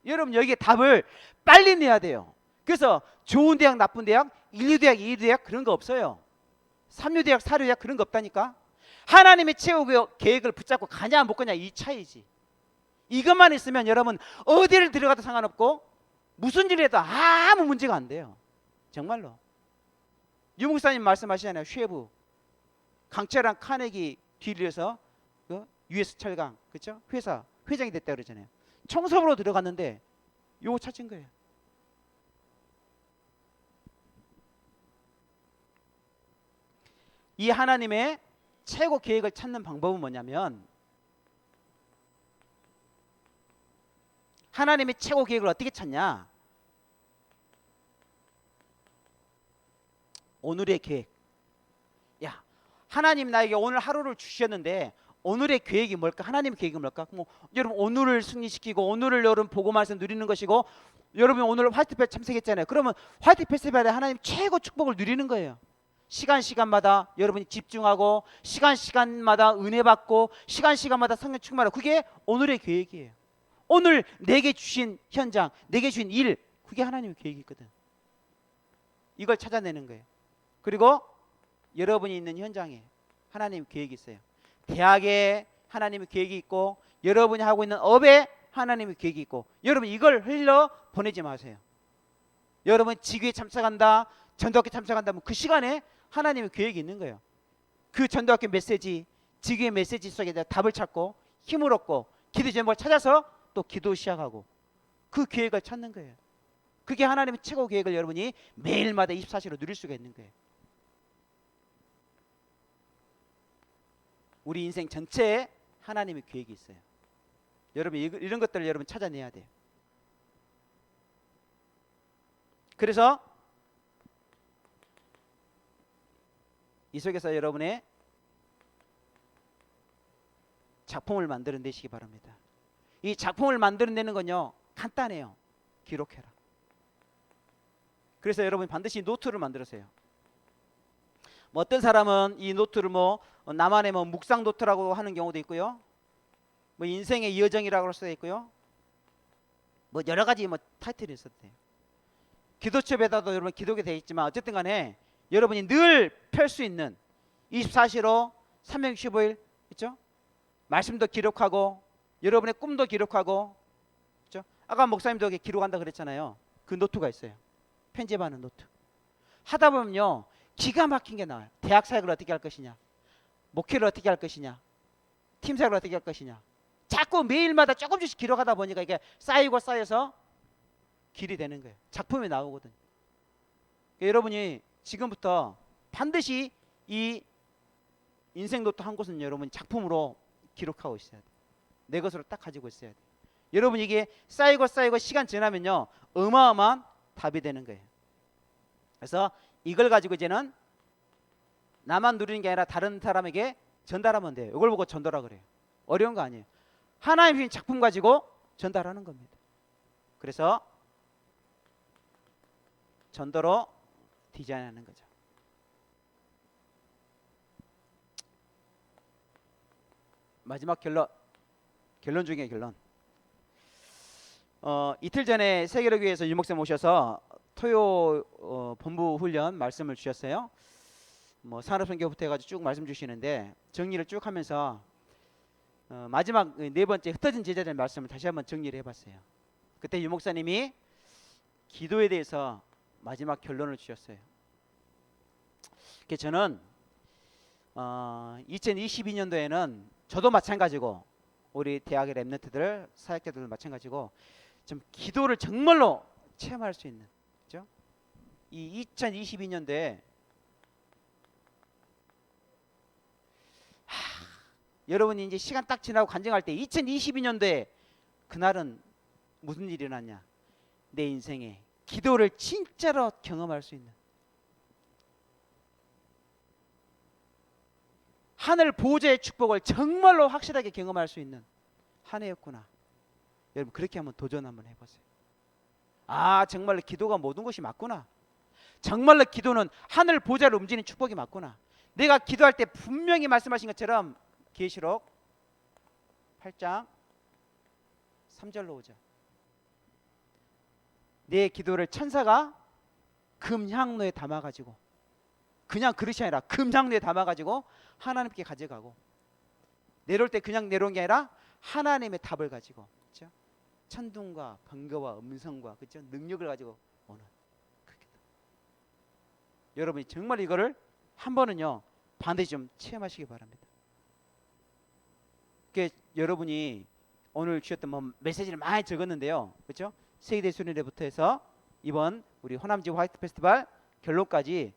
여러분 여기에 답을 빨리 내야 돼요. 그래서 좋은 대학 나쁜 대학 1, 2대학 2대학 그런 거 없어요. 3류대학 4류대학 그런 거 없다니까. 하나님의 최고 계획을 붙잡고 가냐 못 가냐 이 차이지. 이것만 있으면 여러분 어디를 들어가도 상관없고 무슨 일을 해도 아무 문제가 안 돼요. 정말로. 유목사님 말씀하시잖아요. 쉐부 강철한 카네기 뒤를 해서 US 철강 그렇죠? 회사 회장이 됐다 그러잖아요. 청소부로 들어갔는데 요거 찾은 거예요. 이 하나님의 최고 계획을 찾는 방법은 뭐냐면 하나님의 최고 계획을 어떻게 찾냐? 오늘의 계획. 야, 하나님 나에게 오늘 하루를 주셨는데 오늘의 계획이 뭘까? 하나님의 계획이 뭘까? 뭐 여러분 오늘을 승리시키고 오늘을 여러분 보고만해서 누리는 것이고 여러분 오늘 화이트 페스티벌 참석했잖아요. 그러면 화이트 페스티벌에 하나님 최고 축복을 누리는 거예요. 시간마다 여러분이 집중하고 시간마다 은혜 받고 시간마다 성령 충만하고 그게 오늘의 계획이에요. 오늘 내게 주신 현장, 내게 주신 일 그게 하나님의 계획이 있거든. 이걸 찾아내는 거예요. 그리고 여러분이 있는 현장에 하나님의 계획이 있어요. 대학에 하나님의 계획이 있고 여러분이 하고 있는 업에 하나님의 계획이 있고 여러분 이걸 흘러 보내지 마세요. 여러분 지교에 참석한다 전도학교 참석한다면 그 시간에 하나님의 계획이 있는 거예요. 그 전도학교 메시지 지교의 메시지 속에 답을 찾고 힘을 얻고 기도 제목을 찾아서 또 기도 시작하고 그 계획을 찾는 거예요. 그게 하나님의 최고 계획을 여러분이 매일마다 24시로 누릴 수가 있는 거예요. 우리 인생 전체에 하나님의 계획이 있어요. 여러분 이런 것들을 여러분 찾아내야 돼요. 그래서 이 속에서 여러분의 작품을 만들어내시기 바랍니다. 이 작품을 만들어내는 건요 간단해요. 기록해라. 그래서 여러분 반드시 노트를 만들으세요. 뭐 어떤 사람은 이 노트를 뭐 나만의 뭐 묵상 노트라고 하는 경우도 있고요. 뭐 인생의 여정이라고 할 수도 있고요. 뭐 여러 가지 뭐 타이틀이 있어도 돼요. 기도첩에다도 여러분 기록이 되어 있지만 어쨌든 간에 여러분이 늘 펼 수 있는 24시로 365일 있죠? 말씀도 기록하고 여러분의 꿈도 기록하고 그렇죠? 아까 목사님도 기록한다 그랬잖아요. 그 노트가 있어요. 편집하는 노트. 하다 보면요. 기가 막힌 게 나와요. 대학 사역을 어떻게 할 것이냐. 목회를 어떻게 할 것이냐. 팀 사역을 어떻게 할 것이냐. 자꾸 매일마다 조금씩 기록하다 보니까 이게 쌓이고 쌓여서 길이 되는 거예요. 작품이 나오거든요. 그러니까 여러분이 지금부터 반드시 이 인생 노트 한 곳은 여러분이 작품으로 기록하고 있어야 돼요. 내 것으로 딱 가지고 있어야 돼요. 여러분 이게 쌓이고 쌓이고 시간 지나면요 어마어마한 답이 되는 거예요. 그래서 이걸 가지고 이제는 나만 누리는 게 아니라 다른 사람에게 전달하면 돼요. 이걸 보고 전도라 그래요. 어려운 거 아니에요. 하나님의 작품 가지고 전달하는 겁니다. 그래서 전도로 디자인하는 거죠. 마지막 결론 중에 결론. 이틀 전에 세계로교회에서 유목사 모셔서 토요 본부 훈련 말씀을 주셨어요. 뭐 산업선교부터 해가지고 쭉 말씀 주시는데 정리를 쭉 하면서 마지막 네 번째 흩어진 제자들 말씀을 다시 한번 정리를 해봤어요. 그때 유목사님이 기도에 대해서 마지막 결론을 주셨어요. 저는 2022년도에는 저도 마찬가지고 우리 대학의 랩런트들 사역자들도 마찬가지고 좀 기도를 정말로 체험할 수 있는, 그렇죠? 이 2022년도에 여러분이 이제 시간 딱 지나고 간증할 때 2022년도에 그날은 무슨 일이 일어났냐? 내 인생에 기도를 진짜로 경험할 수 있는, 하늘 보호자의 축복을 정말로 확실하게 경험할 수 있는 한 해였구나. 여러분 그렇게 한번 도전 한번 해보세요. 아 정말로 기도가 모든 것이 맞구나. 정말로 기도는 하늘 보호자를 움직이는 축복이 맞구나. 내가 기도할 때 분명히 말씀하신 것처럼 계시록 8장 3절로 5절. 내 기도를 천사가 금향로에 담아가지고, 그냥 그릇이 아니라 금향로에 담아가지고 하나님께 가져가고, 내려올 때 그냥 내려온 게 아니라 하나님의 답을 가지고, 그렇죠? 천둥과 번개와 음성과, 그렇죠? 능력을 가지고 오는. 여러분이 정말 이거를 한 번은요 반드시 좀 체험하시기 바랍니다. 여러분이 오늘 주셨던 뭐 메시지를 많이 적었는데요, 그렇죠? 세계대 수련회부터 해서 이번 우리 호남지 화이트 페스티벌 결론까지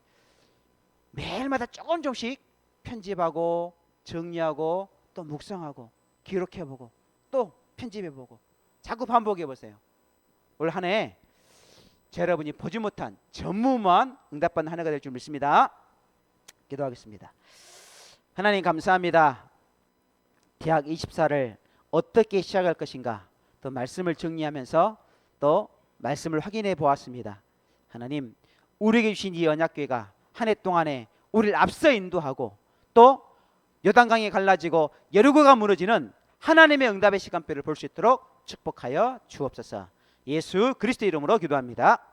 매일마다 조금씩 편집하고 정리하고 또 묵상하고 기록해보고 또 편집해보고 자꾸 반복해보세요. 올 한 해 여러분이 보지 못한 전무후무한 응답받는 한 해가 될 줄 믿습니다. 기도하겠습니다. 하나님 감사합니다. 대학 24를 어떻게 시작할 것인가 또 말씀을 정리하면서 또 말씀을 확인해 보았습니다. 하나님 우리에게 주신 이 언약궤가 한 해 동안에 우리를 앞서 인도하고 또 요단강이 갈라지고 여리고가 무너지는 하나님의 응답의 시간표를 볼 수 있도록 축복하여 주옵소서. 예수 그리스도 이름으로 기도합니다.